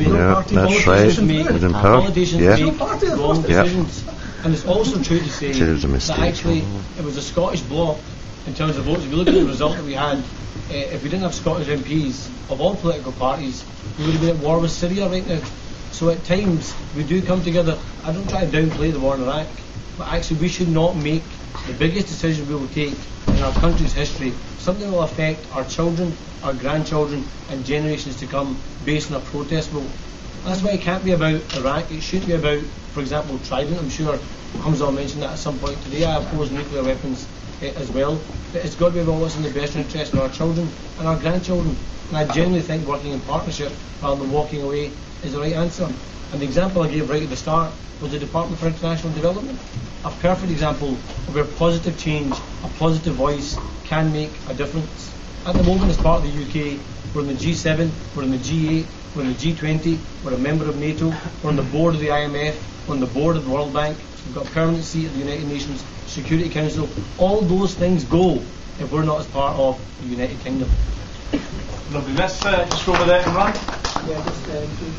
make wrong decisions. And it's also true to say that actually it was a Scottish bloc in terms of votes. If you look at the result that we had, if we didn't have Scottish MPs of all political parties, we would have been at war with Syria right now. So at times we do come together. I don't try to downplay the war in Iraq, but actually we should not make the biggest decision we will take in our country's history something that will affect our children, our grandchildren and generations to come based on a protest vote. That's why it can't be about Iraq. It shouldn't be about, for example, Trident. I'm sure HUMZA mentioned that at some point today. I oppose nuclear weapons as well. But it's got to be about what's in the best interest of our children and our grandchildren. And I genuinely think working in partnership rather than walking away is the right answer. And the example I gave right at the start was the Department for International Development. A perfect example of where positive change, a positive voice can make a difference. At the moment, as part of the UK, we're in the G7, we're in the G8, we're in the G20, we're a member of NATO, we're on the board of the IMF, we're on the board of the World Bank, we've got a permanent seat at the United Nations Security Council. All those things go if we're not as part of the United Kingdom. Lovely. Let's just go over there and run. Yeah, just to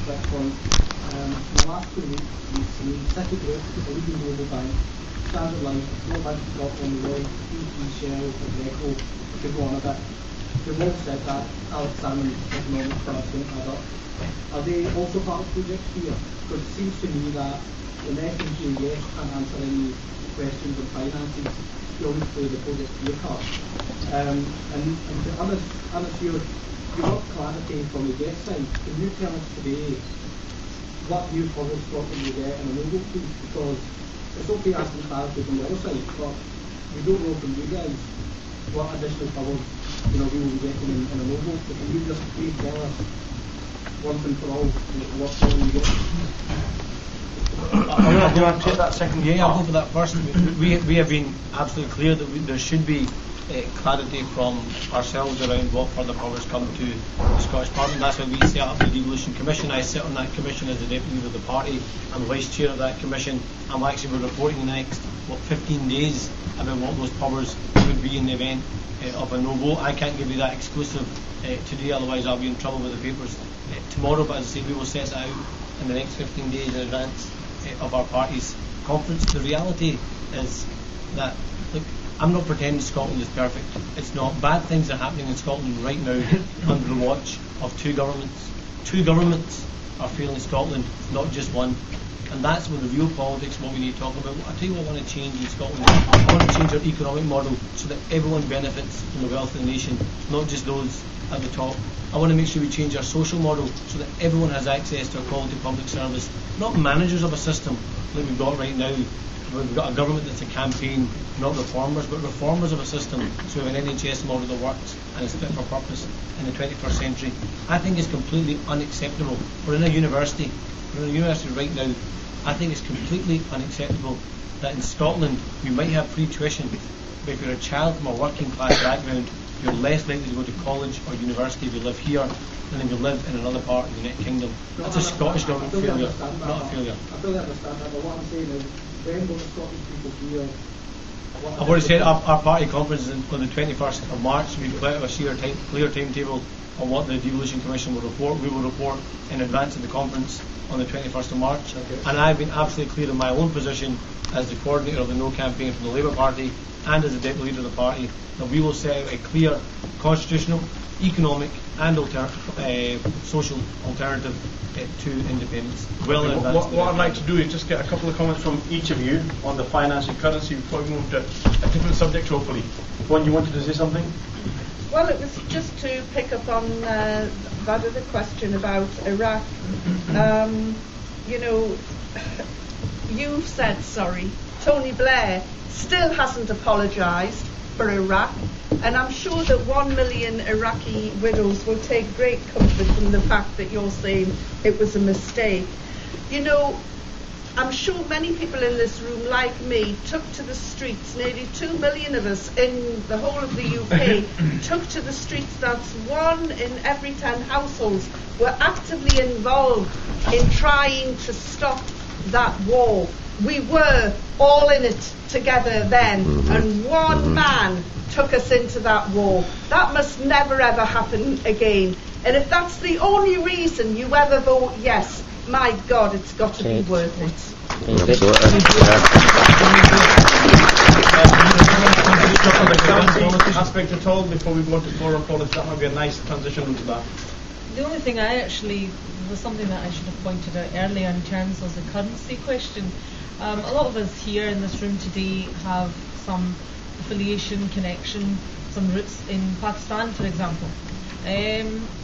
that point. In the last 2 weeks, we've seen City Group, the leading global bank, Standard Life, Small Bank of Scotland, Lloyd, BP, Shell, Greco, to go on a bit. They've all said that Alex Salmon economic stars don't add up. Are they also part of Project Fear? Because it seems to me that the FOSIS can't answer any questions on finances. You always play the Project Fear card. And to ANAS, you got clarity from the guest side. Can you tell us today what new puzzle Scotland will get in a no-vote, please? Because it's okay asking clarity from the other side, but we don't know from you guys what additional puzzles we will be getting in a no-vote. But can you just please tell us once and for all what puzzle we get? Do you want to take that second? Yeah, I'll go for that first. We have been absolutely clear that there should be clarity from ourselves around what further powers come to the Scottish Parliament. That's why we set up the Devolution Commission. I sit on that commission as the deputy leader of the party. I'm the vice chair of that commission. I'm actually reporting in the next 15 days about what those powers would be in the event of a no vote. I can't give you that exclusive today, otherwise I'll be in trouble with the papers tomorrow. But as I say, we will set it out in the next 15 days in advance of our party's conference. The reality is that, look, I'm not pretending Scotland is perfect. It's not. Bad things are happening in Scotland right now under the watch of two governments. Two governments are failing Scotland, not just one. And that's where the real politics, what we need to talk about. I'll tell you what I want to change in Scotland. I want to change our economic model so that everyone benefits from the wealth of the nation, not just those at the top. I want to make sure we change our social model so that everyone has access to a quality public service, not managers of a system like we've got right now. We've got a government that's a campaign, not reformers, but reformers of a system. So we have an NHS model that works, and is fit for purpose in the 21st century. I think it's completely unacceptable. We're in a university right now. I think it's completely unacceptable that in Scotland we might have free tuition, but if you're a child from a working class background, you're less likely to go to college or university if you live here than if you live in another part of the United Kingdom. That's a Scottish government failure, not a failure. I fully understand that, but what I'm saying is, when will the Scottish people hear? I've already said our party conference is on the 21st of March. We've put out a clear timetable on what the Devolution Commission will report. We will report in advance of the conference on the 21st of March. Okay. And I've been absolutely clear in my own position as the coordinator of the No campaign from the Labour Party and as the deputy leader of the party that we will set out a clear constitutional, economic and social alternative to independence. Well in advance. What I'd like to do is just get a couple of comments from each of you on the finance and currency before we move to a different subject, hopefully. One, you wanted to say something? Well, it was just to pick up on that other question about Iraq. You've said sorry. Tony Blair still hasn't apologised for Iraq, and I'm sure that 1 million Iraqi widows will take great comfort from the fact that you're saying it was a mistake. I'm sure many people in this room, like me, took to the streets. Nearly 2 million of us in the whole of the UK took to the streets. That's 1 in every 10 households were actively involved in trying to stop that war. We were all in it together then, and one man took us into that war. That must never ever happen again. And if that's the only reason you ever vote yes, my God, it's got to be worth it. Aspect at all before we go to foreign policy, that might be a nice transition into that. The only thing was something that I should have pointed out earlier in terms of the currency question. A lot of us here in this room today have some affiliation, connection, some roots in Pakistan, for example.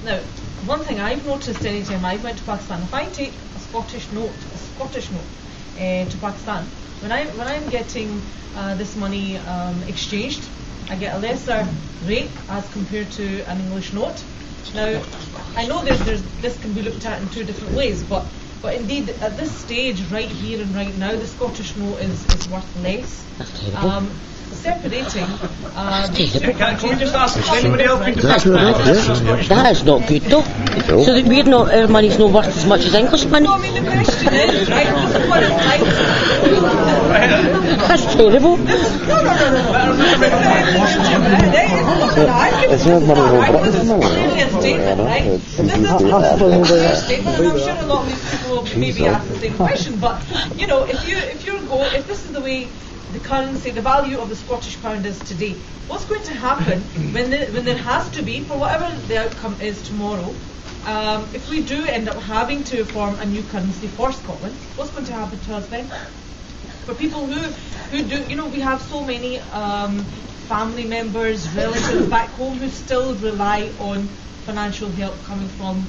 Now, one thing I've noticed any time I've went to Pakistan, if I take a Scottish note to Pakistan, when I'm getting this money exchanged, I get a lesser rate as compared to an English note. Now, I know this can be looked at in 2 different ways, but indeed at this stage, right here and right now, the Scottish note is worth less. Separating. Can we just ask if anybody else can that is not good though. So that our money's not worth as much as English money. No, I mean the question is, right, this is what it's like. That's terrible. It's not clearly a statement, right? This is a clear statement, and I'm sure a lot of these people will maybe ask the same question. But if this is the way the currency, the value of the Scottish pound is today, what's going to happen when there has to be, for whatever the outcome is tomorrow, if we do end up having to form a new currency for Scotland, what's going to happen to us then? For people who do, we have so many family members, relatives back home who still rely on financial help coming from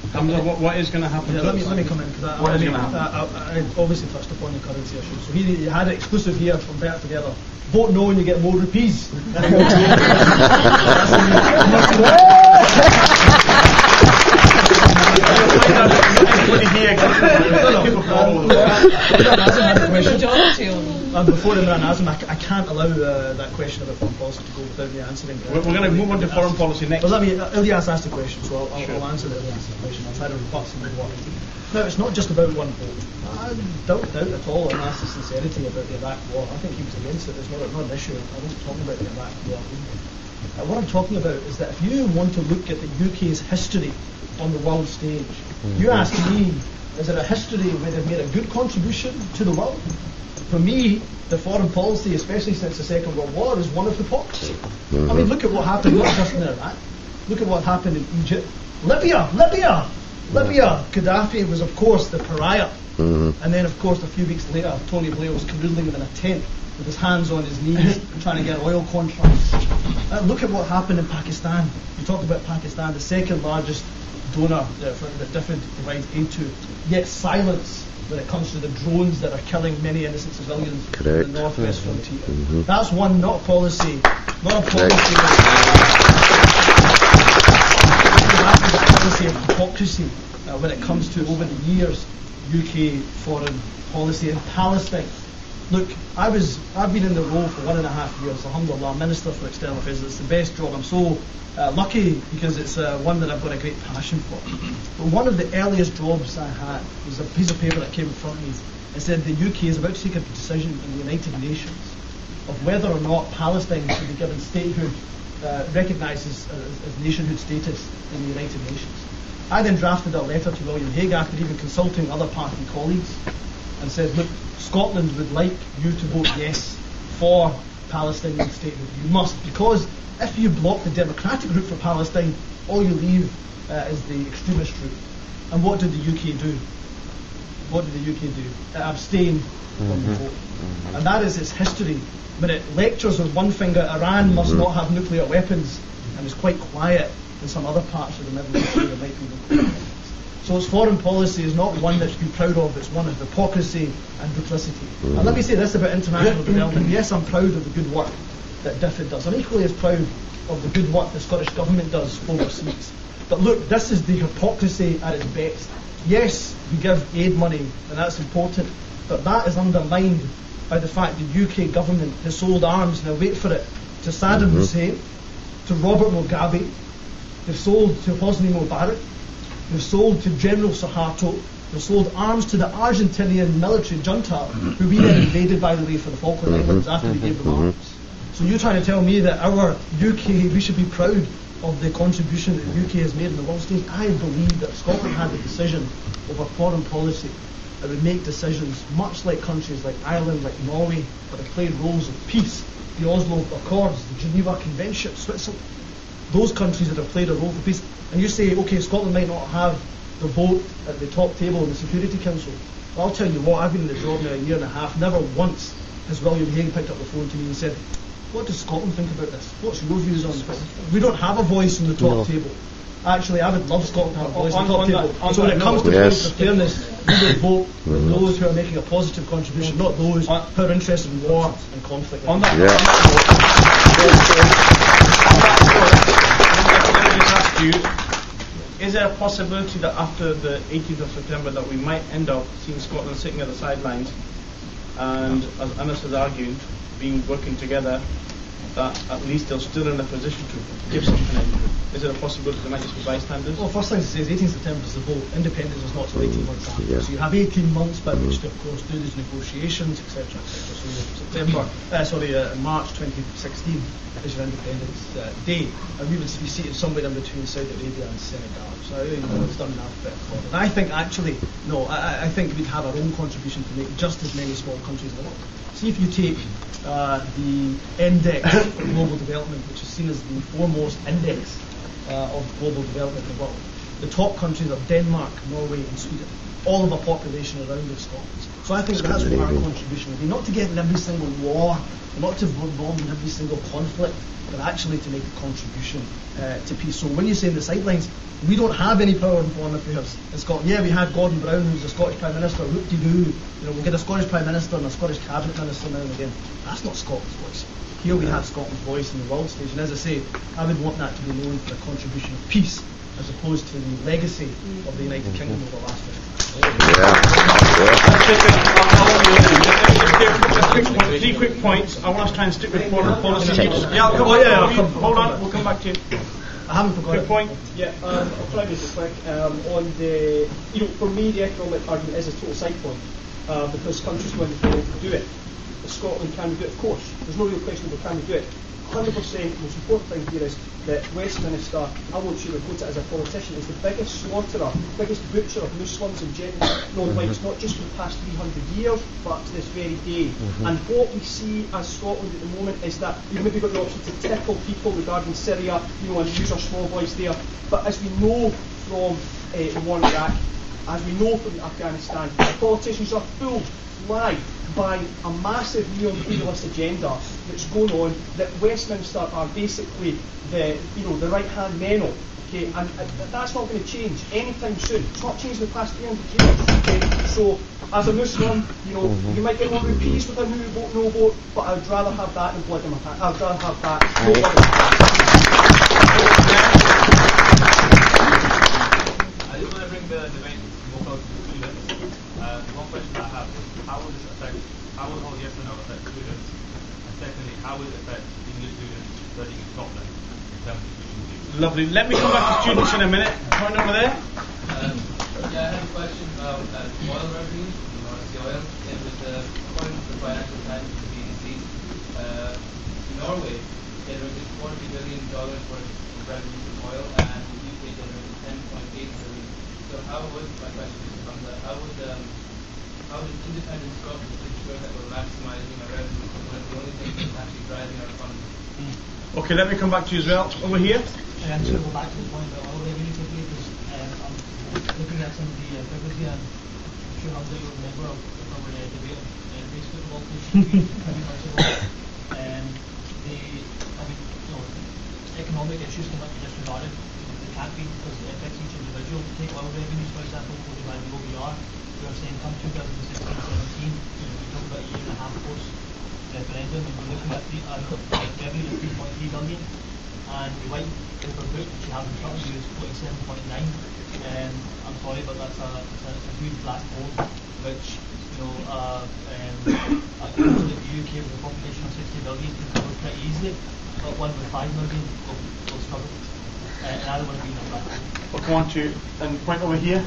what is going to happen? Yeah, let me come in, because I obviously touched upon the currency issue. So he had it exclusive here from Better Together. Vote no and you get more rupees. Before Imran Azim, I can't allow that question about foreign policy to go without me answering. We're going to move on to foreign policy next. Well, Ilyas asked the question, so I'll answer the Ilyas question. I'll try to rebut some of what. No, it's not just about one vote. I don't doubt at all Anas's sincerity about the Iraq war. I think he was against it. It's not an issue. I wasn't talking about the Iraq war. What I'm talking about is that if you want to look at the UK's history on the world stage, you ask me, is it a history where they've made a good contribution to the world? For me, the foreign policy, especially since the Second World War, is one of hypocrisy. I mean, look at what happened not just in Iraq. Look at what happened in Egypt. Libya. Gaddafi was, of course, the pariah. And then, of course, a few weeks later, Tony Blair was canoodling in a tent with his hands on his knees trying to get oil contracts. Look at what happened in Pakistan. You talk about Pakistan, the second largest donor that different provides aid to, yet silence when it comes to the drones that are killing many innocent civilians in the northwest frontier. That's one, not a policy, not a policy. A policy of hypocrisy when it comes to, over the years, UK foreign policy in Palestine. Look, I've been in the role for 1.5 years, alhamdulillah, Minister for External Affairs. It's the best job. I'm so lucky because it's one that I've got a great passion for. But one of the earliest jobs I had was a piece of paper that came in front of me. It said the UK is about to take a decision in the United Nations of whether or not Palestine should be given statehood, recognised as nationhood status in the United Nations. I then drafted a letter to William Hague after even consulting other party colleagues and said, look, Scotland would like you to vote yes for Palestinian statehood. You must, because if you block the democratic route for Palestine, all you leave is the extremist route. And what did the UK do? What did the UK do? It abstained from the vote. And that is its history. When it lectures with one finger, Iran must not have nuclear weapons, and is quite quiet in some other parts of the Middle East where there might be nuclear weapons. So its foreign policy is not one that you can be proud of, it's one of hypocrisy and duplicity. And let me say this about international development. Yes, I'm proud of the good work that DFID does. I'm equally as proud of the good work the Scottish Government does overseas. But look, this is the hypocrisy at its best. Yes, we give aid money, and that's important, but that is undermined by the fact the UK Government has sold arms, now wait for it, to Saddam Hussein, to Robert Mugabe, they've sold to Hosni Mubarak, they've sold to General Suharto, they've sold arms to the Argentinian military junta, who we then invaded, by the way, for the Falkland Islands after we gave them arms. So you're trying to tell me that our UK, we should be proud of the contribution that the UK has made in the world stage? I believe that Scotland had the decision over foreign policy that would make decisions much like countries like Ireland, like Norway, that have played roles of peace, the Oslo Accords, the Geneva Convention, Switzerland, those countries that have played a role for peace. And you say, okay, Scotland might not have the vote at the top table in the Security Council. Well, I'll tell you what, I've been in the job now a year and a half, never once has William Hague picked up the phone to me and said, what does Scotland think about this? What's your views on this? We don't have a voice in the top table. Actually, I would love Scotland to have a voice in the top table. So when it comes to points of fairness, we would vote with those who are making a positive contribution, not those who are interested in war and conflict. On that, is there a possibility that after the 18th of September that we might end up seeing Scotland sitting at the sidelines and, as ANAS has argued, working together, that at least they're still in a position to give some kind of, is there a possibility they might just be bystanders? Well, first thing to say is 18th September is the vote. Independence is not till 18 months after. So you have 18 months by which to, of course, do these negotiations, etc., etc. So March 2016 is your Independence Day, and we would be seated somewhere in between Saudi Arabia and Senegal. So it's done enough bit for it. I think actually, no, I think we'd have our own contribution to make just as many small countries in the world. See if you take the index of global development, which is seen as the foremost index of global development in the world. The top countries are Denmark, Norway and Sweden. All of a population around of Scotland. So I think that's what our contribution would be. Not to get in every single war, not to involve in every single conflict, but actually to make a contribution to peace. So when you say in the sidelines, we don't have any power in foreign affairs in Scotland. Yeah, we had Gordon Brown, who's the Scottish Prime Minister, whoop-de-doo. We'll get a Scottish Prime Minister and a Scottish Cabinet Minister now and again. That's not Scotland's voice. Here we have Scotland's voice in the world stage. And as I say, I would want that to be known for the contribution of peace, as opposed to the legacy of the United Kingdom over the last 50 years. 3 quick points. I want to try and stick with foreign policy. Hold on, we'll come back to you. I haven't forgotten. Good point. Yeah, I'll try to make it quick. On the, for me, the economic argument is a total side point because countries go independent to do it. Scotland can we do it? Of course. There's no real question about can we do it. 100%. The most important thing here is that Westminster, I won't sugarcoat it as a politician, is the biggest slaughterer, biggest butcher of Muslims in general non-whites, not just for the past 300 years, but to this very day. And what we see as Scotland at the moment is that you've maybe got the option to tickle people regarding Syria, and use our small voice there. But as we know from the war in Iraq, as we know from Afghanistan, politicians are fooled, lied by a massive neo-imperialist agenda that's going on, that Westminster are basically the right-hand men of. Okay, and that's not going to change anytime soon. It's not changed in the past 300 years. Okay, so as a Muslim, you might get one peace with a new vote, no vote, but I'd rather have that than blood in my hand. I'd rather have that. I just want to bring the debate more close to students. One question that I have is, how will the whole yes or no affect students? And secondly, how will it affect English students studying in Scotland in terms of tuition fees? Lovely. Let me come back to students in a minute. Point over there. I had a question about oil revenues, North Sea oil. It was according to the Financial Times and the BBC, Norway generated $40 billion worth of revenue from oil, and the UK generated $10.8 billion. So how would independent Scotland ensure that we're maximising our revenue when the only thing that's actually driving our economy? Okay, let me come back to you as well. Over here. I'm going to go back to the point about oil revenue quickly, because I'm looking at some of the figures here, and I'm sure HUMZA, you're a member of our debate on base football, which pretty much economic issues cannot be disregarded. They can't be, because it affects each individual. To take oil revenues, for example, only by the OBR, we are saying come 2016-17, we talk about a year and a half post referendum, and we're looking at revenue of 3.3 billion, and the white paper book which you have in front of you is 47.9. I'm sorry, but that's a huge black hole, which the UK with a population of 60 million can cover pretty easily, but one with 5 million will struggle. And I don't want to be in that black hole. We'll come on to and point over here.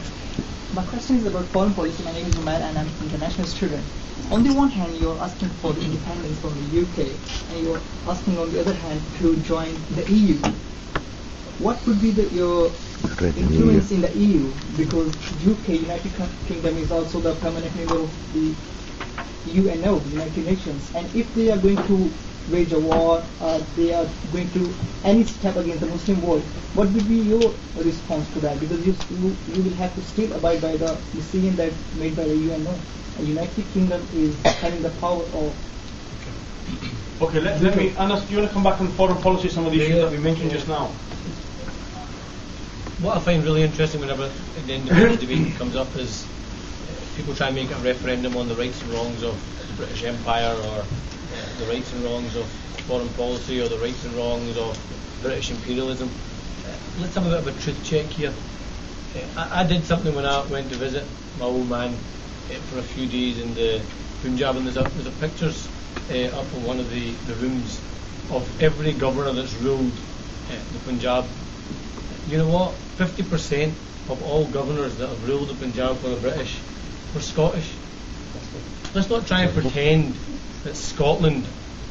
My question is about foreign policy. My name is Umar and I'm an international student. On the one hand, you're asking for the independence from the UK, and you're asking on the other hand to join the EU. What would be your influence in the EU? Because UK, United Kingdom, is also the permanent member of the UNO, the United Nations, and if they are going to wage a war, they are going to any step against the Muslim world, what would be your response to that? Because you will have to still abide by the decision that made by the UNO. And United Kingdom is having the power of. Okay, let me, ANAS, do you want to come back on foreign policy, some of the issues that we mentioned just now? What I find really interesting whenever the independence debate comes up is people try and make a referendum on the rights and wrongs of the British Empire, or the rights and wrongs of foreign policy, or the rights and wrongs of British imperialism. Let's have a bit of a truth check here. I did something when I went to visit my old man for a few days in the Punjab, and there's a pictures up in one of the rooms of every governor that's ruled the Punjab. You know what? 50% of all governors that have ruled the Punjab for the British were Scottish. Let's not try and pretend that Scotland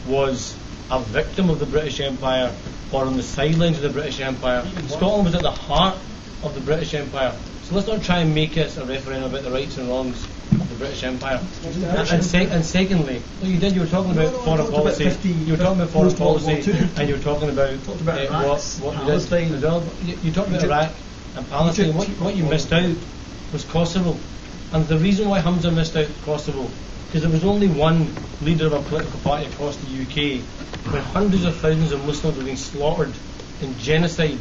was a victim of the British Empire or on the sidelines of the British Empire. Scotland was at the heart of the British Empire. So let's not try and make it a referendum about the rights and wrongs of the British Empire. And secondly, well, you were talking about foreign policy. You were talking about foreign policy, and you were talking about what you did as well. You talked about Iraq and Palestine. What you missed out was Kosovo. And the reason why HUMZA missed out Kosovo, because there was only one leader of a political party across the UK when hundreds of thousands of Muslims were being slaughtered in genocide,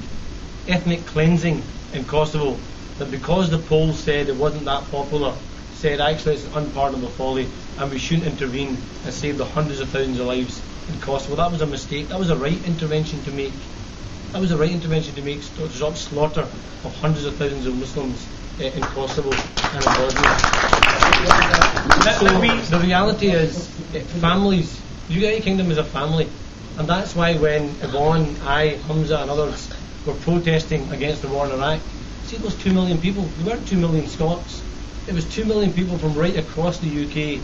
ethnic cleansing in Kosovo, that because the polls said it wasn't that popular, said actually it's an unpardonable folly and we shouldn't intervene and save the hundreds of thousands of lives in Kosovo. That was a mistake. That was a right intervention to make. That was a right intervention to make, to stop slaughter of hundreds of thousands of Muslims in Kosovo and in Bosnia. The reality is, families, the United Kingdom is a family, and that's why when Yvonne, I, HUMZA and others were protesting against the war in Iraq, see those 2 million people, there weren't 2 million Scots, it was 2 million people from right across the UK,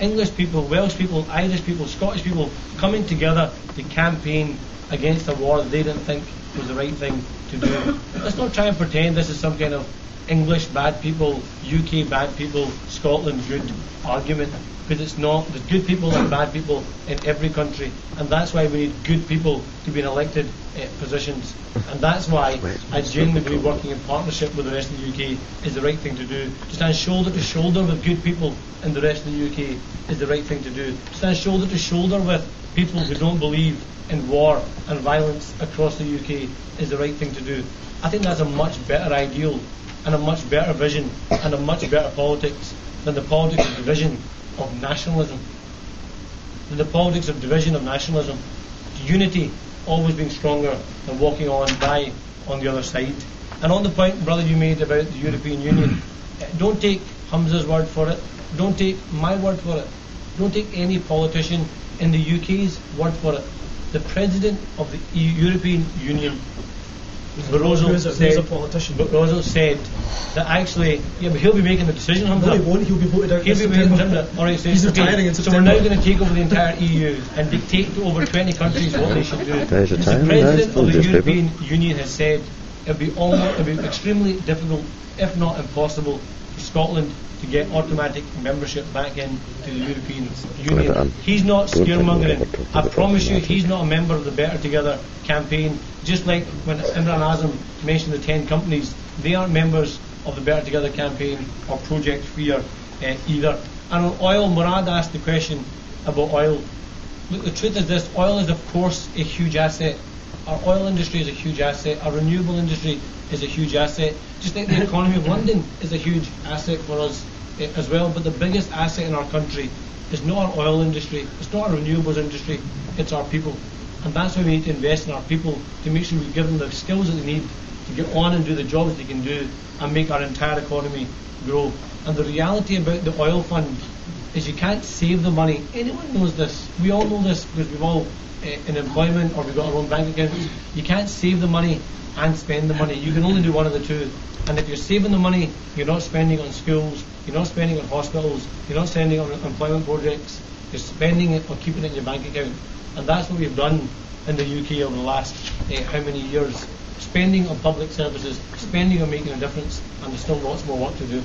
English people, Welsh people, Irish people, Scottish people, coming together to campaign against a war that they didn't think was the right thing to do. Let's not try and pretend this is some kind of English bad people, UK bad people, Scotland good argument, because it's not. There's good people and bad people in every country, and that's why we need good people to be in elected positions, and that's why I genuinely believe working in partnership with the rest of the UK is the right thing to do. To stand shoulder to shoulder with good people in the rest of the UK is the right thing to do. To stand shoulder to shoulder with people who don't believe in war and violence across the UK is the right thing to do. I think that's a much better ideal and a much better vision and a much better politics than the politics of division of nationalism. Than the politics of division of nationalism. Unity always being stronger than walking on by on the other side. And on the point, brother, you made about the European Union, don't take HUMZA's word for it. Don't take my word for it. Don't take any politician in the UK's word for it. The President of the European Union, Barroso said that actually, yeah, but he'll be making the decision. No, he won't. He'll be voted out. He'll be September. All right, so he's retiring in so September. we're now going to take over the entire EU and dictate to over 20 countries what they should do. The President of the European Union has said it'll be extremely difficult, if not impossible, for Scotland to get automatic membership back into the European Union. He's not scaremongering. I promise you, he's not a member of the Better Together campaign. Just like when Imran Azam mentioned the 10 companies, they aren't members of the Better Together campaign or Project Fear either. And on oil, Murad asked the question about oil. Look, the truth is this: oil is, of course, a huge asset. Our oil industry is a huge asset. Our renewable industry is a huge asset. Just like the economy of London is a huge asset for us as well. But the biggest asset in our country is not our oil industry. It's not our renewables industry. It's our people. And that's why we need to invest in our people to make sure we give them the skills that they need to get on and do the jobs they can do and make our entire economy grow. And the reality about the oil fund is you can't save the money. Anyone knows this. We all know this because we've all in employment or we've got our own bank accounts. You can't save the money and spend the money. You can only do one of the two. And if you're saving the money, you're not spending on schools, you're not spending on hospitals, you're not spending on employment projects, you're spending it or keeping it in your bank account. And that's what we've done in the UK over the last how many years. Spending on public services, spending on making a difference, and there's still lots more work to do.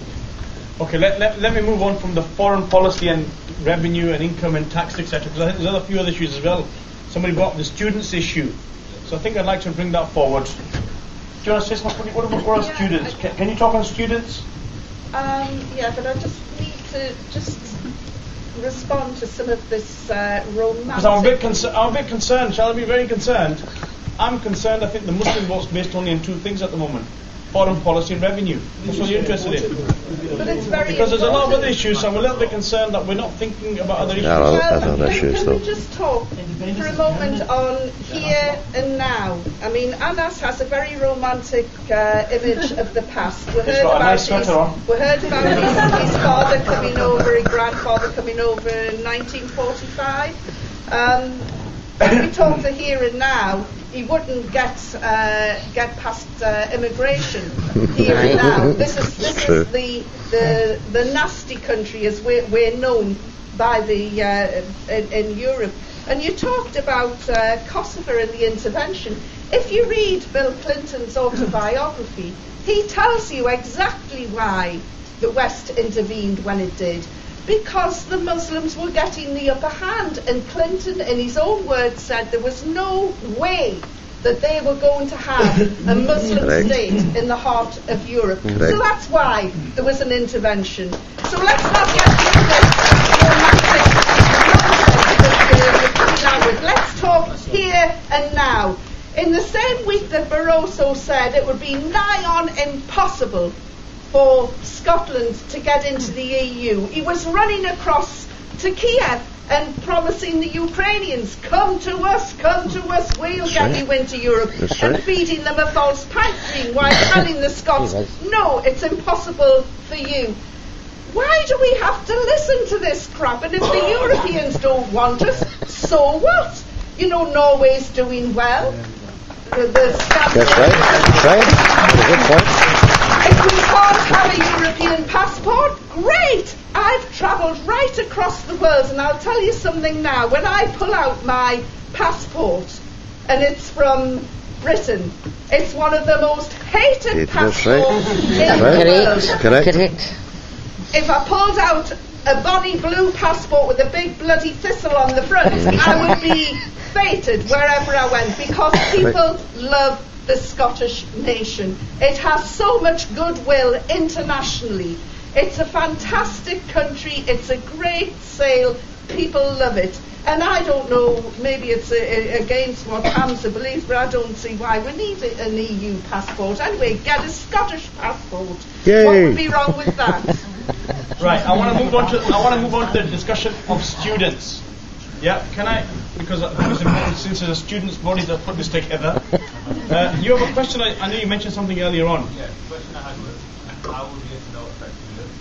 Okay, let me move on from the foreign policy and revenue and income and tax, etc. Because I think there's a few other issues as well. Somebody brought up the students issue. So I think I'd like to bring that forward. Do you want to say something? What about our students? Can you talk on students? Yeah, but I just need to respond to some of this romantic... Because I'm a bit concerned. Shall I be very concerned? I'm concerned. I think the Muslim vote's based only on two things at the moment: foreign policy and revenue. That's what you're interested in. But it's very because there's a lot of other issues, so I'm a little bit concerned that we're not thinking about other issues. Can we just talk for a moment on here and now? I mean, ANAS has a very romantic image of the past. We heard about his father coming over, his grandfather coming over in 1945. When we talk the here and now, he wouldn't get past immigration here and now. This is the nasty country as we're known by in Europe. And you talked about Kosovo and the intervention. If you read Bill Clinton's autobiography, he tells you exactly why the West intervened when it did. Because the Muslims were getting the upper hand, and Clinton, in his own words, said there was no way that they were going to have a Muslim state in the heart of Europe. So that's why there was an intervention. So let's not get into this romantic nonsense. Let's talk here and now. In the same week that Barroso said it would be nigh on impossible for Scotland to get into the EU, he was running across to Kiev and promising the Ukrainians, come to us, we'll get you into Europe, and feeding them a false pipe dream while telling the Scots, no, it's impossible for you. Why do we have to listen to this crap? And if the Europeans don't want us, so what? You know, Norway's doing well. That's right. If we can't have a European passport, great! I've travelled right across the world, and I'll tell you something now. When I pull out my passport, and it's from Britain, It's one of the most hated That's right. passports in the world. Correct. If I pulled out a bonny blue passport with a big bloody thistle on the front, I would be feted wherever I went, because people love the Scottish nation. It has so much goodwill internationally. It's a fantastic country. It's a great sail. People love it. And I don't know, maybe it's against what HUMZA believes, but I don't see why we need an EU passport. Anyway, get a Scottish passport. Yay. What would be wrong with that? Right, I want to move on to the discussion of students. Yeah, can I? Because it's important, since it's a student's body that put this together. You have a question. I know you mentioned something earlier on. Yeah, the question I had was, how would the internet affect students?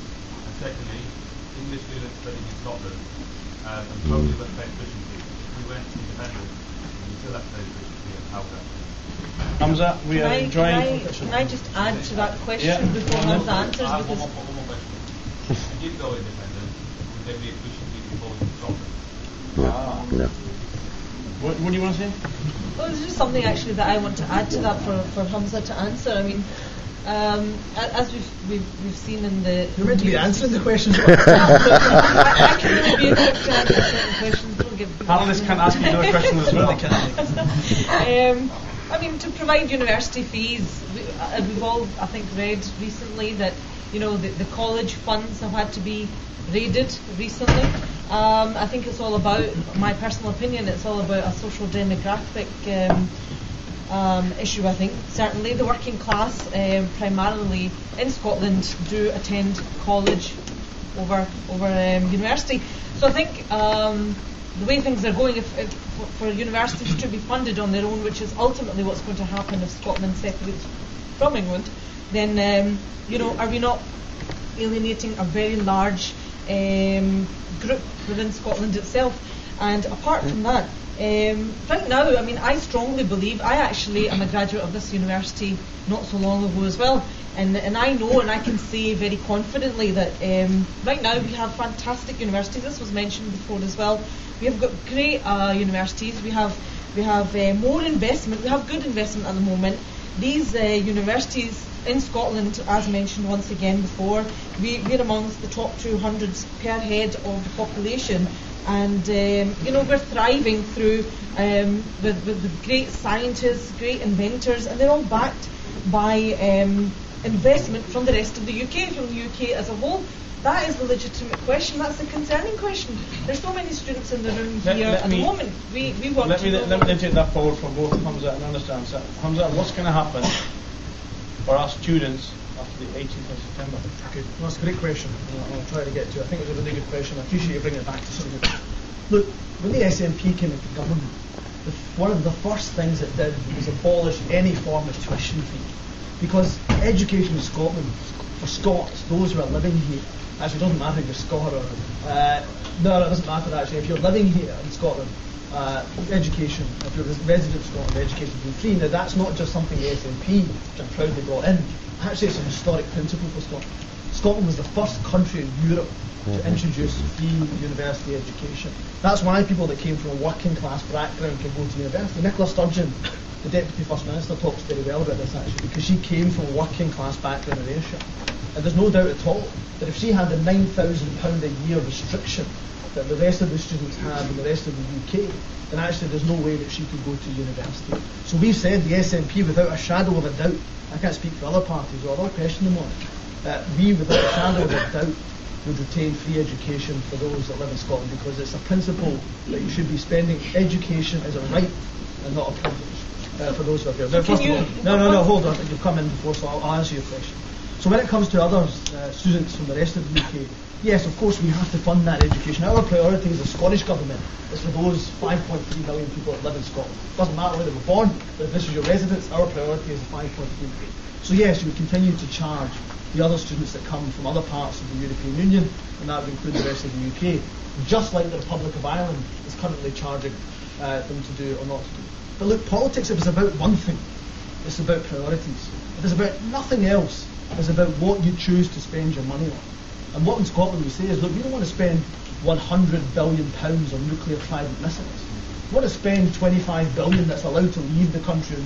And secondly, English students studying in Scotland, and probably would affect efficiency. If we went independent, we still have to study efficiency, and how would that affect? HUMZA, we are enjoying. Can I just add to that question before HUMZA answers? I have one more question. If you go independent, would there be efficiency involved in Scotland? No. What do you want to say? Well, there's just something actually that I want to add to that for HUMZA to answer. I mean, as we've seen in the... You're meant to be answering the questions. I can only be equipped to answer certain questions. Don't give... Panelists can ask you another question as well. I mean, to provide university fees, we've all, I think, read recently that, you know, the college funds have had to be raided recently. I think it's all about, my personal opinion, it's all about a social demographic issue, I think. Certainly the working class, primarily in Scotland, do attend college over university. So I think the way things are going, if for universities to be funded on their own, which is ultimately what's going to happen if Scotland separates from England, then, you know, are we not alienating a very large group within Scotland itself? And apart from that, right now, I mean, I strongly believe, I actually am a graduate of this university not so long ago as well, and I know and I can say very confidently that right now we have fantastic universities. This was mentioned before as well. We have got great universities. We have more investment. We have good investment at the moment. These universities in Scotland, as mentioned once again before, we're amongst the top 200 per head of the population, and you know, we're thriving through with great scientists, great inventors, and they're all backed by investment from the rest of the UK, from the UK as a whole. That is the legitimate question. That's the concerning question. There's so many students in the room here at the moment. We want let me take that forward from both HUMZA and understand. So, HUMZA, what's going to happen for our students after the 18th of September? Okay, well, that's a great question. I'll try to get to it. I think it's a really good question. I appreciate you bringing it back to something. Look, when the SNP came into government, one of the first things it did was abolish any form of tuition fee. Because education in Scotland, for Scots, those who are living here, actually it doesn't matter if you're Scot or... no, it doesn't matter actually. If you're living here in Scotland, education, if you're a resident of Scotland, education will be free. Now that's not just something the SNP, which I'm proudly brought in. Actually, it's a historic principle for Scotland. Scotland was the first country in Europe to introduce free university education. That's why people that came from a working class background can go to university. Nicola Sturgeon, the Deputy First Minister, talks very well about this actually, because she came from a working class background in Ayrshire. And there's no doubt at all that if she had the £9,000 a year restriction that the rest of the students had in the rest of the UK, then actually there's no way that she could go to university. So we've said, the SNP, without a shadow of a doubt, I can't speak for other parties, or I'll question them on it, that we, without a shadow of a doubt, would retain free education for those that live in Scotland, because it's a principle that you should be spending education as a right and not a privilege for those who are here. Now, first of all, no, hold on, you've come in before, so I'll answer your question. So when it comes to other students from the rest of the UK, yes, of course, we have to fund that education. Our priority as a Scottish government is for those 5.3 million people that live in Scotland. It doesn't matter where they were born, but if this is your residence, our priority is 5.3 million. So yes, you would continue to charge the other students that come from other parts of the European Union, and that would include the rest of the UK, just like the Republic of Ireland is currently charging them to do or not to do. But look, politics, it was about one thing. It's about priorities. It is about nothing else. It's about what you choose to spend your money on. And what in Scotland we say is, look, we don't want to spend £100 billion on nuclear private missiles. want to spend 25 billion that's allowed to leave the country on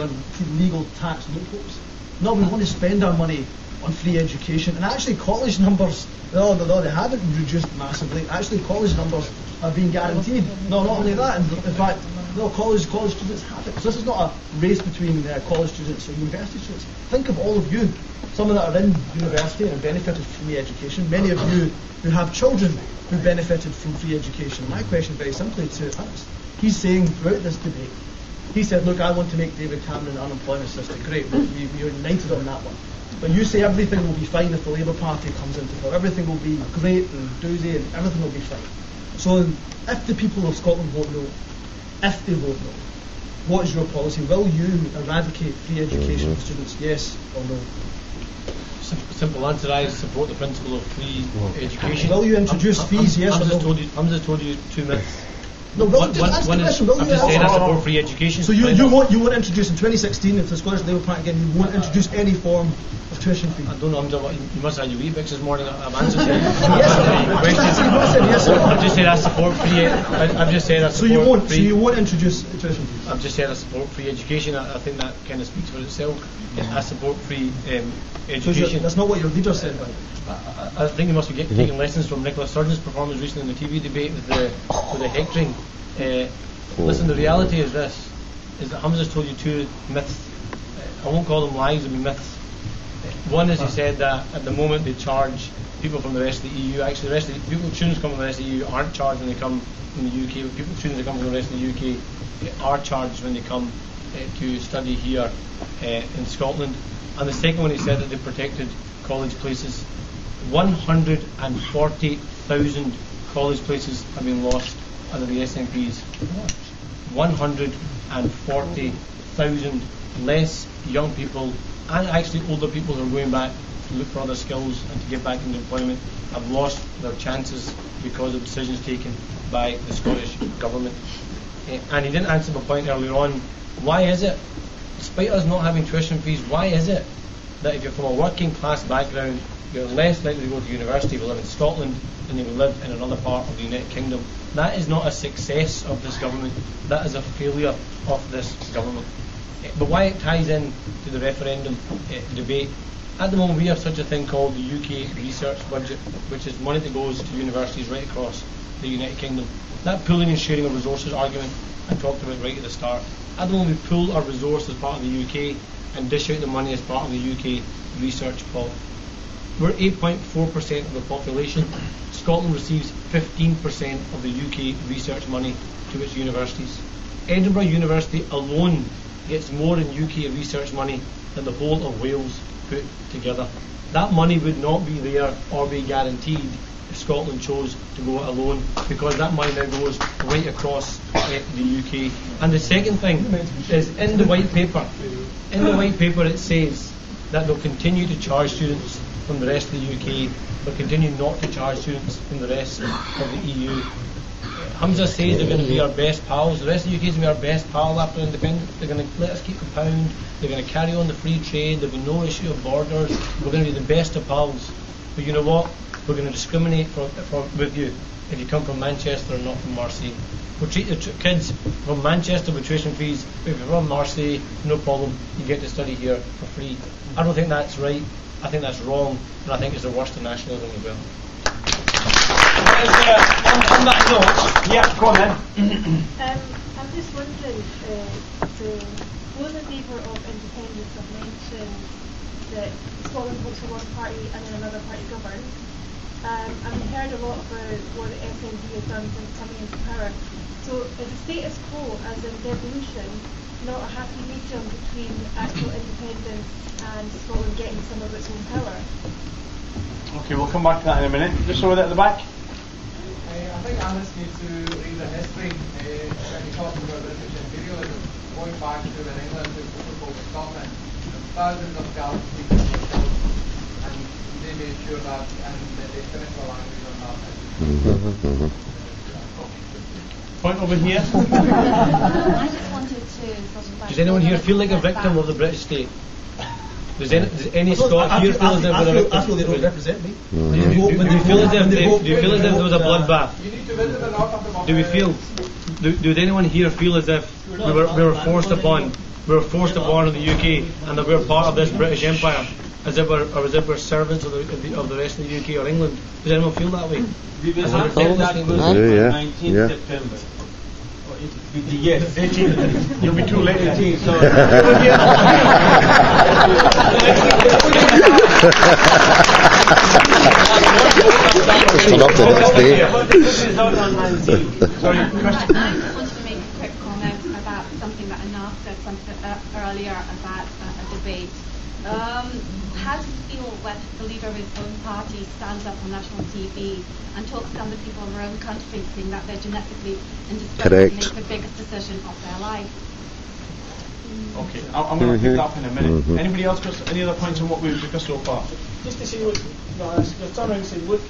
on legal tax loopholes. No, we want to spend our money on free education. And actually college numbers, no, they haven't reduced massively. Actually college numbers are being guaranteed. No, not only that, in fact, no, college students have it. So this is not a race between college students and university students. Think of all of you, some of that are in university and have benefited from free education. Many of you who have children who benefited from free education. My question very simply to ANAS, he's saying throughout this debate, he said, look, I want to make David Cameron an unemployment system. Great, you're united on that one. But you say everything will be fine if the Labour Party comes into power. Everything will be great and doozy and everything will be fine. So if the people of Scotland vote no, if they vote no, what is your policy? Will you eradicate free education for students, yes or no? Simple answer, I support the principle of free education. Will you introduce fees, yes or no? HUMZA's told you two myths. No, one is, I've just said I support free education. So you won't introduce in 2016, if the Scottish Labour Party again, you won't introduce any form of tuition fee? I don't know, you must have your Weetabix this morning. I've answered the question. I've just said I support free. I've just said I support free. So you won't introduce tuition fees? I've just said I support free education. I think that kind of speaks for itself. I support free education. So that's not what your leader said, right? I think you must be taking lessons from Nicola Sturgeon's performance recently in the TV debate with the hectoring. Listen, the reality is this: is that HUMZA's told you two myths. I won't call them lies; they'll be myths. One is he said that at the moment they charge people from the rest of the EU. Actually, the rest of the people, students coming from the rest of the EU aren't charged when they come from the UK. But students that come from the rest of the UK are charged when they come to study here in Scotland. And the second one, he said that they protected college places. 140,000 college places have been lost under the SNP's watch. 140,000 less young people and actually older people who are going back to look for other skills and to get back into employment have lost their chances because of decisions taken by the Scottish Government. And he didn't answer my point earlier on. Why is it, despite us not having tuition fees, why is it that if you're from a working class background, you're less likely to go to university if you live in Scotland than if you live in another part of the United Kingdom? That is not a success of this government. That is a failure of this government. But why it ties in to the referendum debate, at the moment we have such a thing called the UK research budget, which is money that goes to universities right across the United Kingdom. That pooling and sharing of resources argument I talked about right at the start. At the moment we pool our resources as part of the UK and dish out the money as part of the UK research pot. We're 8.4% of the population. Scotland receives 15% of the UK research money to its universities. Edinburgh University alone gets more in UK research money than the whole of Wales put together. That money would not be there or be guaranteed if Scotland chose to go it alone, because that money now goes right across the UK. And the second thing is in the white paper. In the white paper it says that they'll continue to charge students from the rest of the UK, but continue not to charge students from the rest of the EU. HUMZA says they're going to be our best pals. The rest of the UK is going to be our best pal after independence. They're going to let us keep the pound. They're going to carry on the free trade. There'll be no issue of borders. We're going to be the best of pals. But you know what? We're going to discriminate with you if you come from Manchester or not from Marseille. We'll treat the kids from Manchester with tuition fees. But if you're from Marseille, no problem. You get to study here for free. I don't think that's right. I think that's wrong, and I think it's the worst of nationalism as well. On that note, yeah, go on then. I'm just wondering, both in favour of independence have mentioned that Scotland votes for one party and then another party governs. And we've heard a lot about what the SNP has done since coming into power. So is the status quo, as in devolution, not a happy medium between actual independence and Scotland getting some of its own power? Okay, we'll come back to that in a minute. Just over there at the back. I think ANAS needs to read the history when he talks about British imperialism, going back to when England took over Scotland. Thousands of Gallic speakers were killed, and they made sure that they finished the language on that. Point over here. I just wanted to sort of Does anyone here feel like a victim of the British state? Does any Scot here feel as if I feel they don't represent me. Do you feel as if there was a bloodbath? Do anyone here feel as if we were forced upon in the UK and that we're part of this British Empire, as if we're servants of the rest of the UK or England? Does anyone feel that way? We will have that Yeah. 19th September. Yes, 18. You'll be too late. 18, so Turn up the next day. Sorry, question. I just wanted to make a quick comment about something that ANAS said earlier about a debate. How do you feel when the leader of his own party stands up on national TV and talks down the people of their own country, saying that they're genetically indisposed to make the biggest decision of their life? Okay, I'm going to pick that up in a minute. Anybody else got any other points on what we've discussed so far? Just to say, look, turn around and say, look,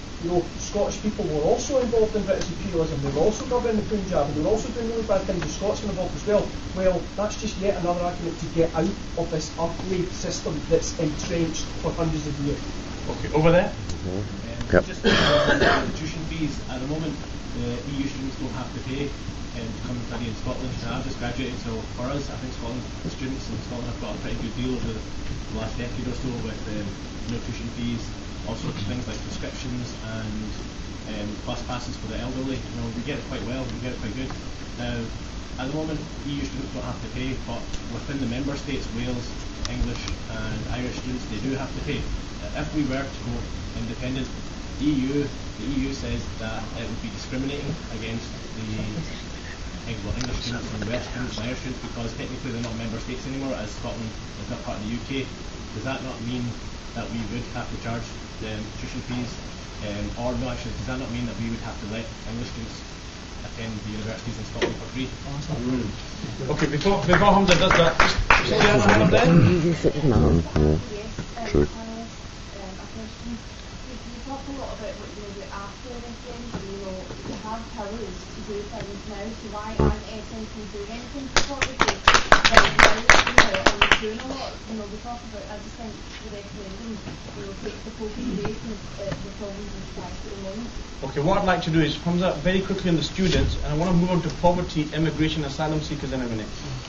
Scottish people were also involved in British imperialism. They were also governing the Punjab. They were also doing really bad things. The Scots were involved as well. Well, that's just yet another argument to get out of this ugly system that's entrenched for hundreds of years. Okay, over there. Just the tuition fees at the moment, the EU students don't have to pay to come and study in Scotland. And I've just graduated, so for us, I think students in Scotland have got a pretty good deal over the last decade or so with no tuition fees, also things like prescriptions and bus passes for the elderly. We get it quite well, we get it quite good. Now, at the moment, EU students don't have to pay, but within the member states, Wales, English and Irish students, they do have to pay. If we were to go independent, the EU says that it would be discriminating against the English students and Welsh students and Irish students because technically they're not member states anymore, as Scotland is not part of the UK. Does that not mean that we would have to charge them tuition fees? Or no, actually, does that not mean that we would have to let English students attend the universities in Scotland for free? Okay, before HUMZA does that, somebody else have there? True. You talk a lot about what after this end, you have powers to do things now, so why aren't SNP doing anything to support the case? And doing a lot, we talk about, I just think the referendum, takes the focus away from the problems in society at the moment. Okay, what I'd like to do is HUMZA very quickly on the students, and I want to move on to poverty, immigration, asylum seekers in a minute.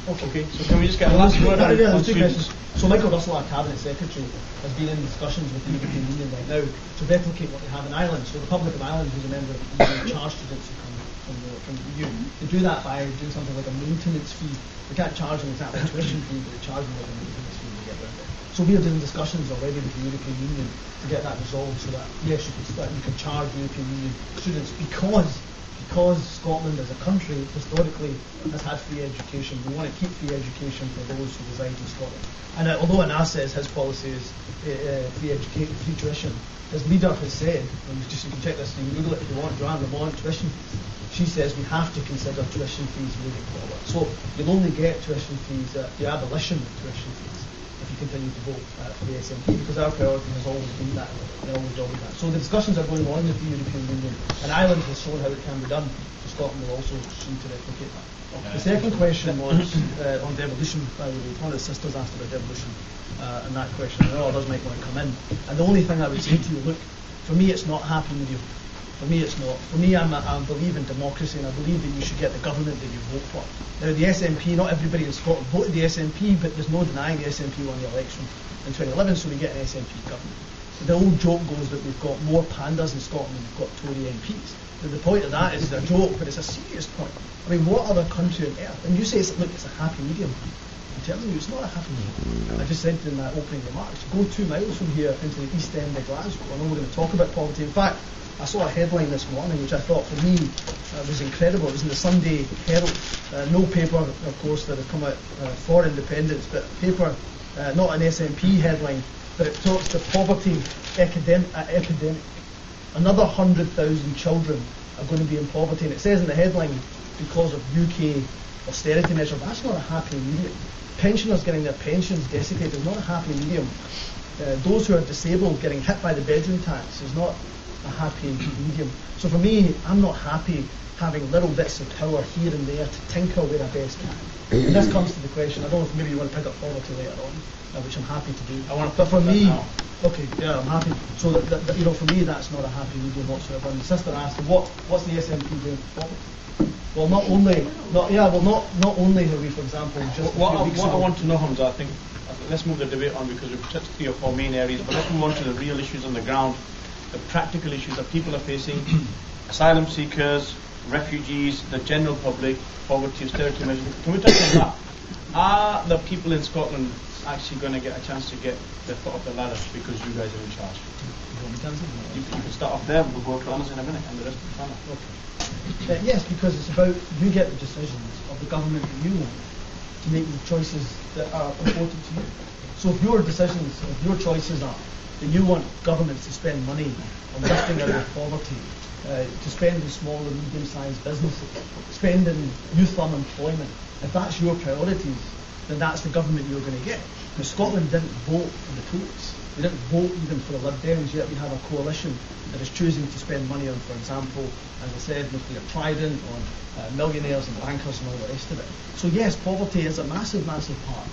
Okay, so can we just get a last word on students? So Michael Russell, our Cabinet Secretary, has been in discussions with the European Union right now to replicate what they have in Ireland. So the Republic of Ireland, who's a member of the EU, charge students who come from the EU. They do that by doing something like a maintenance fee. They can't charge them exactly a tuition fee, but they charge them like a maintenance fee to get around it. So we are doing discussions already with the European Union to get that resolved so that, yes, you can charge European Union students because Scotland as a country historically has had free education. We want to keep free education for those who reside in Scotland. And although ANAS says his policy is free tuition, his leader has said, and you can check this, you can Google it if you want, Joanne Lamont, tuition fees. She says we have to consider tuition fees moving forward. So you'll only get tuition fees at the abolition of tuition fees if you continue to vote for the SNP, because our priority has always been that. So the discussions are going on with the European Union, and Ireland has shown how it can be done. So Scotland will also soon to replicate that. The second question was on devolution, by the way. One of the sisters asked about devolution, and that question, I know others might want to come in. And the only thing I would say to you, look, for me it's not happy medium. For me it's not. For me, I believe in democracy, and I believe that you should get the government that you vote for. Now the SNP, not everybody in Scotland voted the SNP, but there's no denying the SNP won the election in 2011, so we get an SNP government. The old joke goes that we've got more pandas in Scotland than we've got Tory MPs. Now, the point of that is a joke, but it's a serious point. I mean, what other country on earth? And you say, it's a happy medium. I'm telling you, it's not a happy medium. I just said in that opening remarks, go 2 miles from here into the east end of Glasgow. I know we're going to talk about poverty. In fact, I saw a headline this morning, which I thought for me was incredible. It was in the Sunday Herald. No paper, of course, that has come out for independence, but paper, not an SNP headline, but it talks to poverty epidemic. Another 100,000 children are going to be in poverty, and it says in the headline because of UK austerity measures. That's not a happy medium. Pensioners getting their pensions desiccated is not a happy medium. Those who are disabled getting hit by the bedroom tax is not a happy medium. So for me, I'm not happy having little bits of power here and there to tinker where I best can. And this comes to the question, I don't know if maybe you want to pick up poverty later on, which I'm happy to do. I want to but for me, now. okay, yeah, I'm happy. So that for me, that's not a happy medium whatsoever. And the sister asked, what's the SNP doing for poverty? Well, not only have we, for example, just what I want to know, HUMZA, I think, let's move the debate on because we've touched 3 or 4 main areas, but let's move on to the real issues on the ground, the practical issues that people are facing, asylum seekers, refugees, the general public, poverty, austerity measures. Can we touch on that? Are the people in Scotland actually going to get a chance to get their foot up the ladder because you guys are in charge? You can start off there, we'll go to ANAS in a minute, and the rest of the panel. Okay. Yes, because it's about you get the decisions of the government that you want to make the choices that are important to you. So if your decisions, if your choices are that you want governments to spend money on lifting out of poverty, to spend in small and medium-sized businesses, spend in youth unemployment, if that's your priorities, then that's the government you're going to get. Because Scotland didn't vote for the Tories. We didn't vote even for the Lib Dems, yet we have a coalition that is choosing to spend money on, for example, as I said, nuclear trident, on millionaires and bankers and all the rest of it. So yes, poverty is a massive, massive part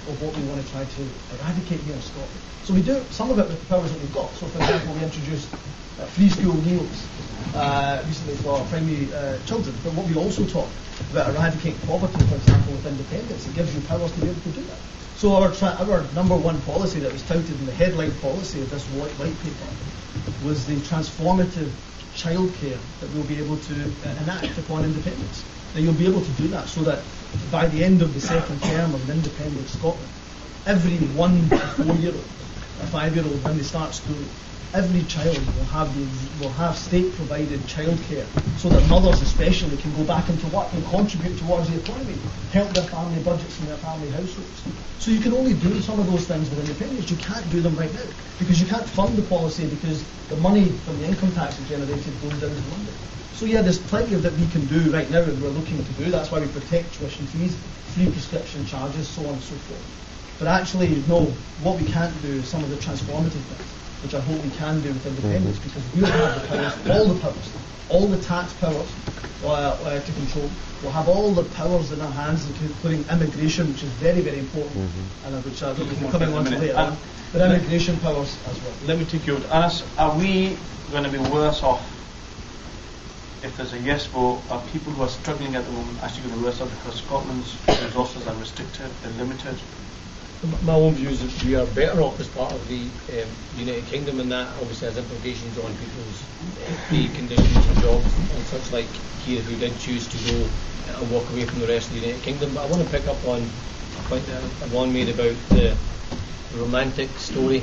of what we want to try to eradicate here in Scotland. So we do some of it with the powers that we've got. So for example, we introduced free school meals recently for primary children. But what we also talk about eradicating poverty, for example, with independence, it gives you powers to be able to do that. So our number one policy that was touted in the headline policy of this white paper was the transformative childcare that we'll be able to enact upon independence. Now you'll be able to do that so that by the end of the second term of an independent Scotland, every 1 to 4-year-old, a 5-year-old when they start school, every child will have state-provided childcare, so that mothers especially can go back into work and contribute towards the economy, help their family budgets and their family households. So you can only do some of those things with independence. You can't do them right now because you can't fund the policy because the money from the income tax is generated goes down to London. So yeah, there's plenty of that we can do right now, and we're looking to do. That's why we protect tuition fees, free prescription charges, so on and so forth. But actually, no, what we can't do is some of the transformative things, which I hope we can do with independence, because we'll have the powers, all the tax powers to control. We'll have all the powers in our hands, including immigration, which is very, very important, and which we'll be coming on to later on. But immigration powers as well. Let me take you out. ANAS, are we going to be worse off if there's a yes vote? Are people who are struggling at the moment actually going to be worse off because Scotland's resources are restricted, they're limited? My own view is that we are better off as part of the United Kingdom, and that obviously has implications on people's pay conditions and jobs and such like here who did choose to go and walk away from the rest of the United Kingdom. But I want to pick up on a point that Yvonne made about the romantic story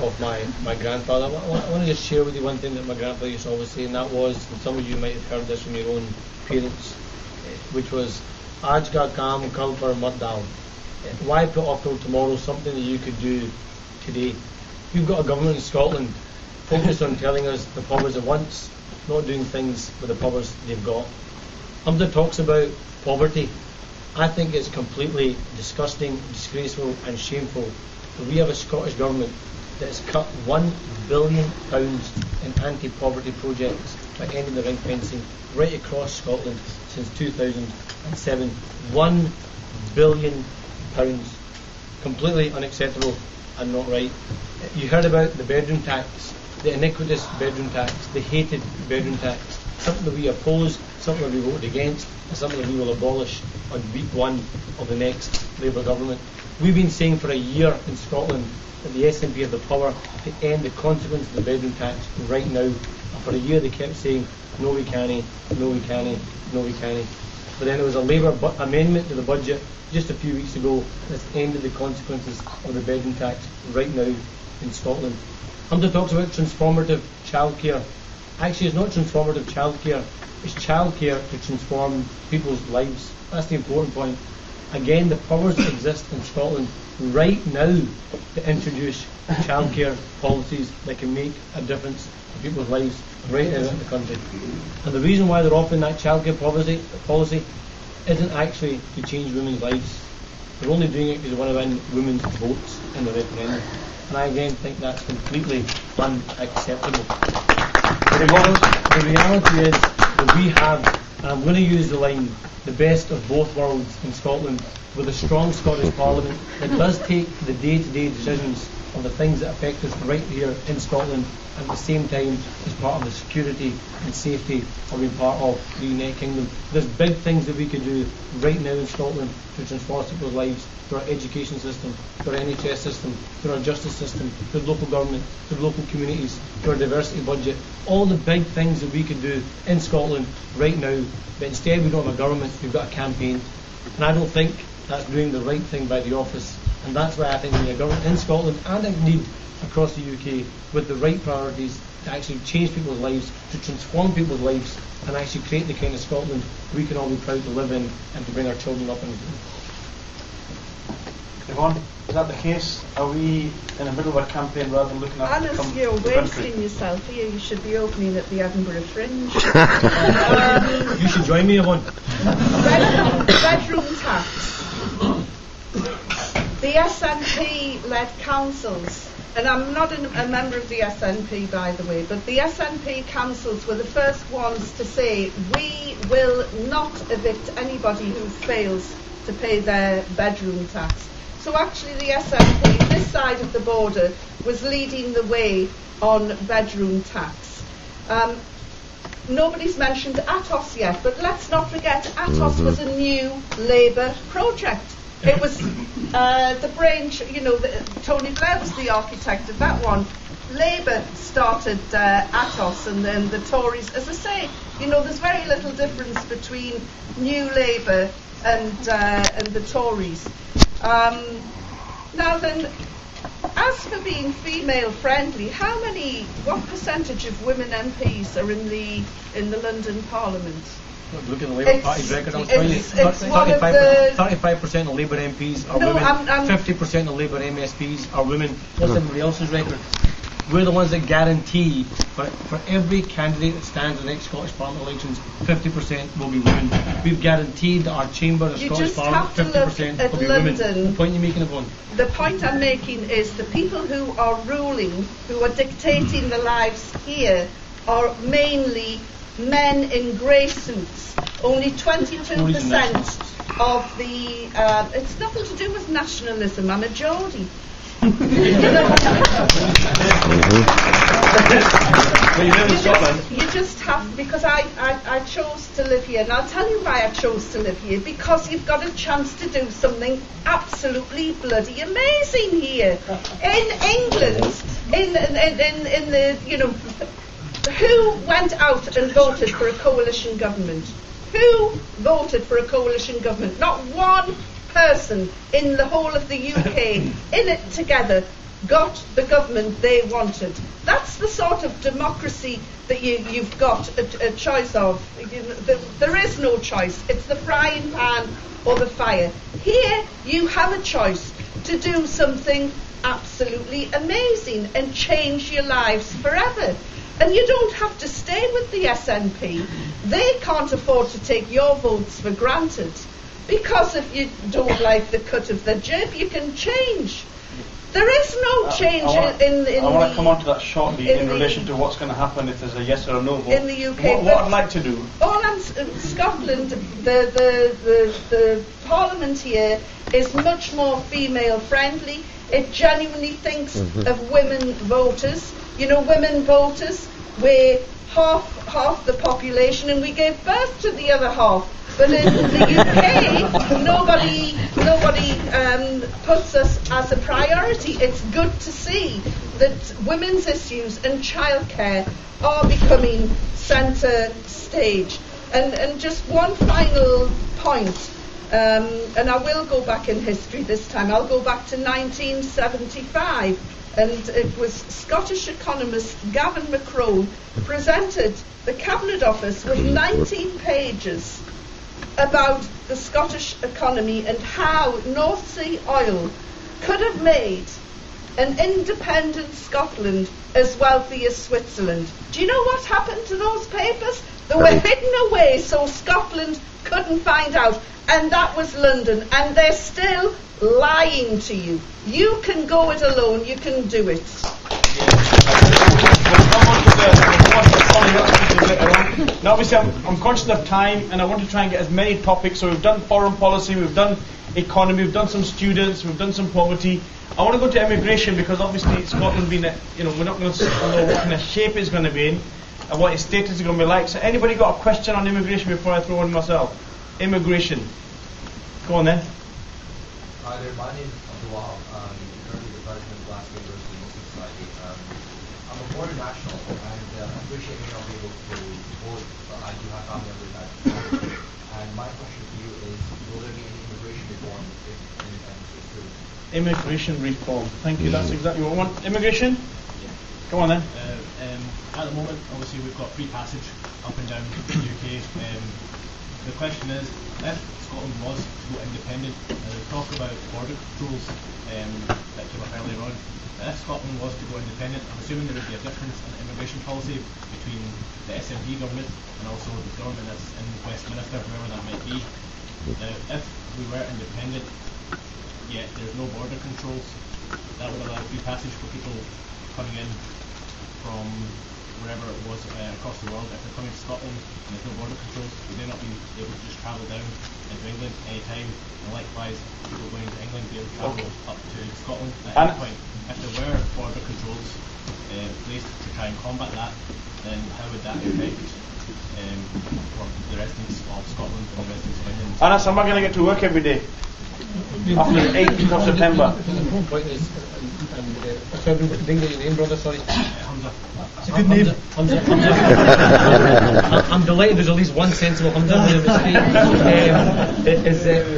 of my grandfather. I want to just share with you one thing that my grandfather used to always say, and that was, and some of you might have heard this from your own parents, which was, Aaj ka kaam kal par mat dao. Why put off till tomorrow something that you could do today? We've got a government in Scotland focused on telling us the powers it wants, not doing things with the powers they've got. HUMZA talks about poverty. I think it's completely disgusting, disgraceful and shameful that we have a Scottish government that has cut £1 billion in anti-poverty projects by ending the ring fencing right across Scotland since 2007. £1 billion. Completely unacceptable and not right. You heard about the bedroom tax, the iniquitous bedroom tax, the hated bedroom tax, something that we oppose, something that we voted against, and something that we will abolish on week 1 of the next Labour government. We've been saying for a year in Scotland that the SNP have the power to end the consequence of the bedroom tax right now. And for a year they kept saying, no we can't, no we can't, no we can't. But then there was a Labour amendment to the budget just a few weeks ago that's ended the consequences of the bedroom tax right now in Scotland. HUMZA talks about transformative childcare. Actually, it's not transformative childcare, it's childcare to transform people's lives. That's the important point. Again, the powers that exist in Scotland right now to introduce childcare policies that can make a difference in people's lives right now in the country. And the reason why they're offering that childcare policy isn't actually to change women's lives. They're only doing it because they want to win women's votes in the referendum. And I again think that's completely unacceptable. The reality is that we have And I'm going to use the line, the best of both worlds in Scotland, with a strong Scottish Parliament that does take the day-to-day decisions on the things that affect us right here in Scotland, and at the same time as part of the security and safety of being part of the United Kingdom. There's big things that we could do right now in Scotland to transform people's lives, through our education system, through our NHS system, through our justice system, through local government, through local communities, through our diversity budget. All the big things that we could do in Scotland right now, but instead we don't have a government, we've got a campaign. And I don't think that's doing the right thing by the office. And that's why I think we need a government in Scotland and indeed across the UK with the right priorities to actually change people's lives, to transform people's lives, and actually create the kind of Scotland we can all be proud to live in and to bring our children up in. Yvonne, is that the case? Are we in the middle of a campaign rather than looking at ANAS, you're wasting yourself here. You should be opening at the Edinburgh Fringe. You should join me, Yvonne. Bedroom tax. The SNP-led councils, and I'm not a member of the SNP, by the way, but the SNP councils were the first ones to say, we will not evict anybody who fails to pay their bedroom tax. So actually the SNP, this side of the border, was leading the way on bedroom tax. Nobody's mentioned ATOS yet, but let's not forget ATOS was a new Labour project. It was the brain, Tony Blair was the architect of that one. Labour started ATOS and then the Tories. As I say, there's very little difference between New Labour and the Tories. Now then, as for being female friendly, what percentage of women MPs are in the London Parliament? Look at the Labour Party's record. I'll tell you, 35% of Labour MPs are women. 50% of Labour MSPs are women. What's everybody else's record? We're the ones that guarantee for every candidate that stands in the next Scottish Parliament elections, 50% will be women. We've guaranteed that our chamber of Scottish Parliament, 50% will be women. The point you're making, Yvonne? The point I'm making is the people who are ruling, who are dictating the lives here, are mainly men in grey suits. Only 22% of the... it's nothing to do with nationalism. I'm a Geordie. You just have, because I chose to live here, and I'll tell you why I chose to live here, because you've got a chance to do something absolutely bloody amazing here. In England, in the, who went out and voted for a coalition government? Who voted for a coalition government? Not one person in the whole of the UK in it together got the government they wanted. That's the sort of democracy that you've got a choice of. There is no choice. It's the frying pan or the fire. Here you have a choice to do something absolutely amazing and change your lives forever. And you don't have to stay with the SNP. They can't afford to take your votes for granted. Because if you don't like the cut of the jib, you can change. There is no change in I want to come on to that shortly in relation to what's going to happen if there's a yes or a no vote. In the UK. What I'd like to do... Scotland, the Parliament here is much more female friendly. It genuinely thinks of women voters. Women voters, we're half the population and we gave birth to the other half. But in the UK, nobody puts us as a priority. It's good to see that women's issues and childcare are becoming centre stage. And just one final point, and I will go back in history this time. I'll go back to 1975. And it was Scottish economist Gavin McCrone presented the Cabinet Office with 19 pages about the Scottish economy and how North Sea oil could have made an independent Scotland as wealthy as Switzerland. Do you know what happened to those papers? They were hidden away so Scotland couldn't find out, and that was London, and they're still lying to you. You can go it alone, you can do it. Now, obviously, I'm conscious of time, and I want to try and get as many topics. So we've done foreign policy, we've done economy, we've done some students, we've done some poverty. I want to go to immigration because obviously Scotland being, we're not going to know what kind of shape it's going to be in and what its status is going to be like. So anybody got a question on immigration before I throw in myself? Immigration. Go on then. Hi there, my name is Abdullah. I'm currently the president of Glasgow University Muslim Society. I'm a foreign national, and I appreciate me not being able to vote, but I do have family members that vote. And my question to you is, will there be any immigration reform if independence is approved? Immigration reform. Thank you. That's exactly what I want. Immigration? Yeah. Go on then. At the moment, obviously, we've got free passage up and down the UK. The question is, if Scotland was to go independent, talk about border controls that came up earlier on. If Scotland was to go independent, I'm assuming there would be a difference in immigration policy between the SNP government and also the government that's in Westminster, whoever that might be. If we were independent, yet there's no border controls, that would allow free passage for people coming in from wherever it was across the world. If they're coming to Scotland and there's no border controls, we may not be able to just travel down into England anytime, and likewise people going to England be able to travel up to Scotland at any point. If there were border controls placed to try and combat that, then how would that affect the residents of Scotland and the residents of England? Anas, am I going to get to work every day? After the 8th of September. The important point is, I didn't get your name, brother, sorry. HUMZA. It's a good name. HUMZA. I'm delighted there's at least one sensible HUMZA in the street.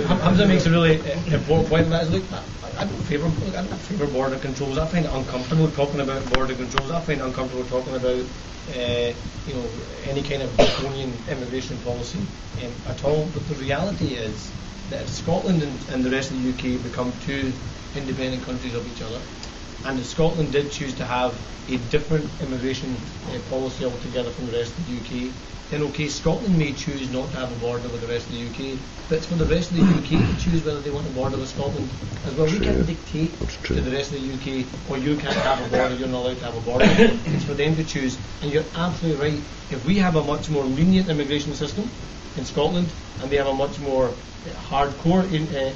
HUMZA makes a really important point, and that is, look, I don't favour border controls. I find it uncomfortable talking about border controls. I find it uncomfortable talking about any kind of draconian immigration policy at all. But the reality is that if Scotland and the rest of the UK become two independent countries of each other, and if Scotland did choose to have a different immigration policy altogether from the rest of the UK, then okay, Scotland may choose not to have a border with the rest of the UK, but it's for the rest of the UK to choose whether they want a border with Scotland as well. We can't dictate to the rest of the UK, or you can't have a border, you're not allowed to have a border. It's for them to choose. And you're absolutely right. If we have a much more lenient immigration system in Scotland, and they have a much more hardcore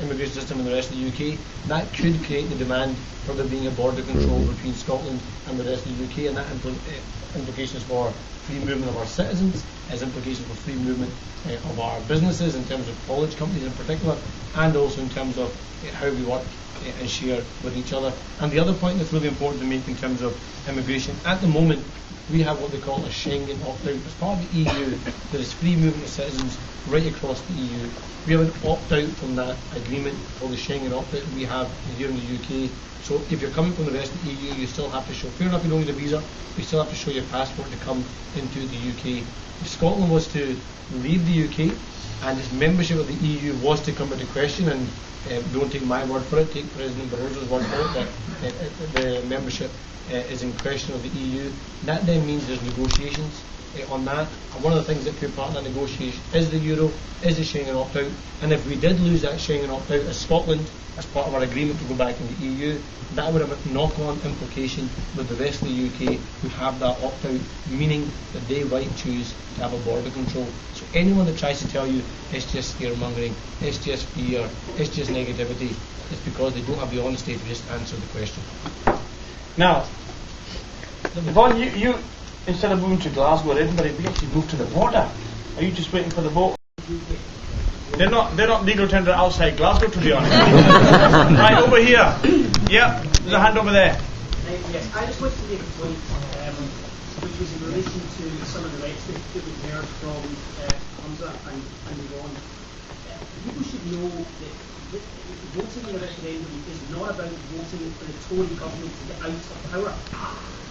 immigration system in the rest of the UK, that could create the demand for there being a border control between Scotland and the rest of the UK, and that implications for free movement of our citizens, has implications for free movement of our businesses in terms of college companies in particular, and also in terms of how we work and share with each other. And the other point that's really important to make in terms of immigration, at the moment we have what they call a Schengen opt-out. As part of the EU, there is free movement of citizens right across the EU. We have an opt-out from that agreement called the Schengen opt-out we have here in the UK. So if you're coming from the rest of the EU, you still have to show, fair enough, you don't need a visa, you still have to show your passport to come into the UK. If Scotland was to leave the UK and its membership of the EU was to come into question, and don't take my word for it, take President Barroso's word for it, that the membership is in question of the EU, that then means there's negotiations on that. And one of the things that could be part of that negotiation is the euro, is the Schengen opt-out. And if we did lose that Schengen opt-out as Scotland, as part of our agreement to go back in the EU, that would have a knock-on implication with the rest of the UK who have that opt-out, meaning that they might choose to have a border control. So anyone that tries to tell you it's just scaremongering, it's just fear, it's just negativity, it's because they don't have the honesty to just answer the question. Now, Yvonne, you instead of moving to Glasgow or Edinburgh, we actually moved to the border. Are you just waiting for the boat? They're not legal tender outside Glasgow, to be honest. Right, over here. Yeah, there's a hand over there. Yes, I just wanted to make a point, which was in relation to some of the rhetoric that we heard from HUMZA and Yvonne. People should know that voting in a referendum is not about voting for the Tory government to get out of power.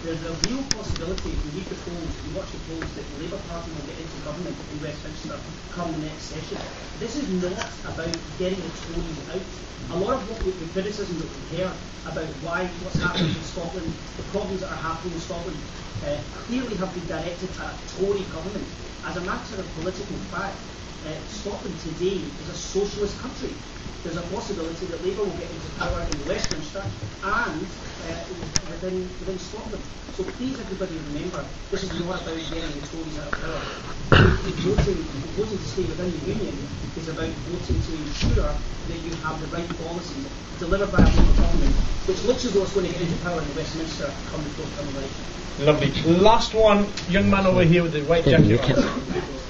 There's a real possibility, if you read the polls, if you watch the polls, that the Labour Party will get into government in Westminster come the next session. This is not about getting the Tories out. A lot of what the criticism that we hear about what's happening in Scotland, the problems that are happening in Scotland, clearly have been directed at a Tory government. As a matter of political fact, Scotland today is a socialist country. There's a possibility that Labour will get into power in Westminster and within Scotland. So please, everybody, remember, this is not about getting the Tories out of power. Voting to stay within the Union is about voting to ensure that you have the right policies delivered by a Labour government, which looks as though it's going to get into power in Westminster come the forthcoming election. Lovely. Last one, young man over here with the white jacket on.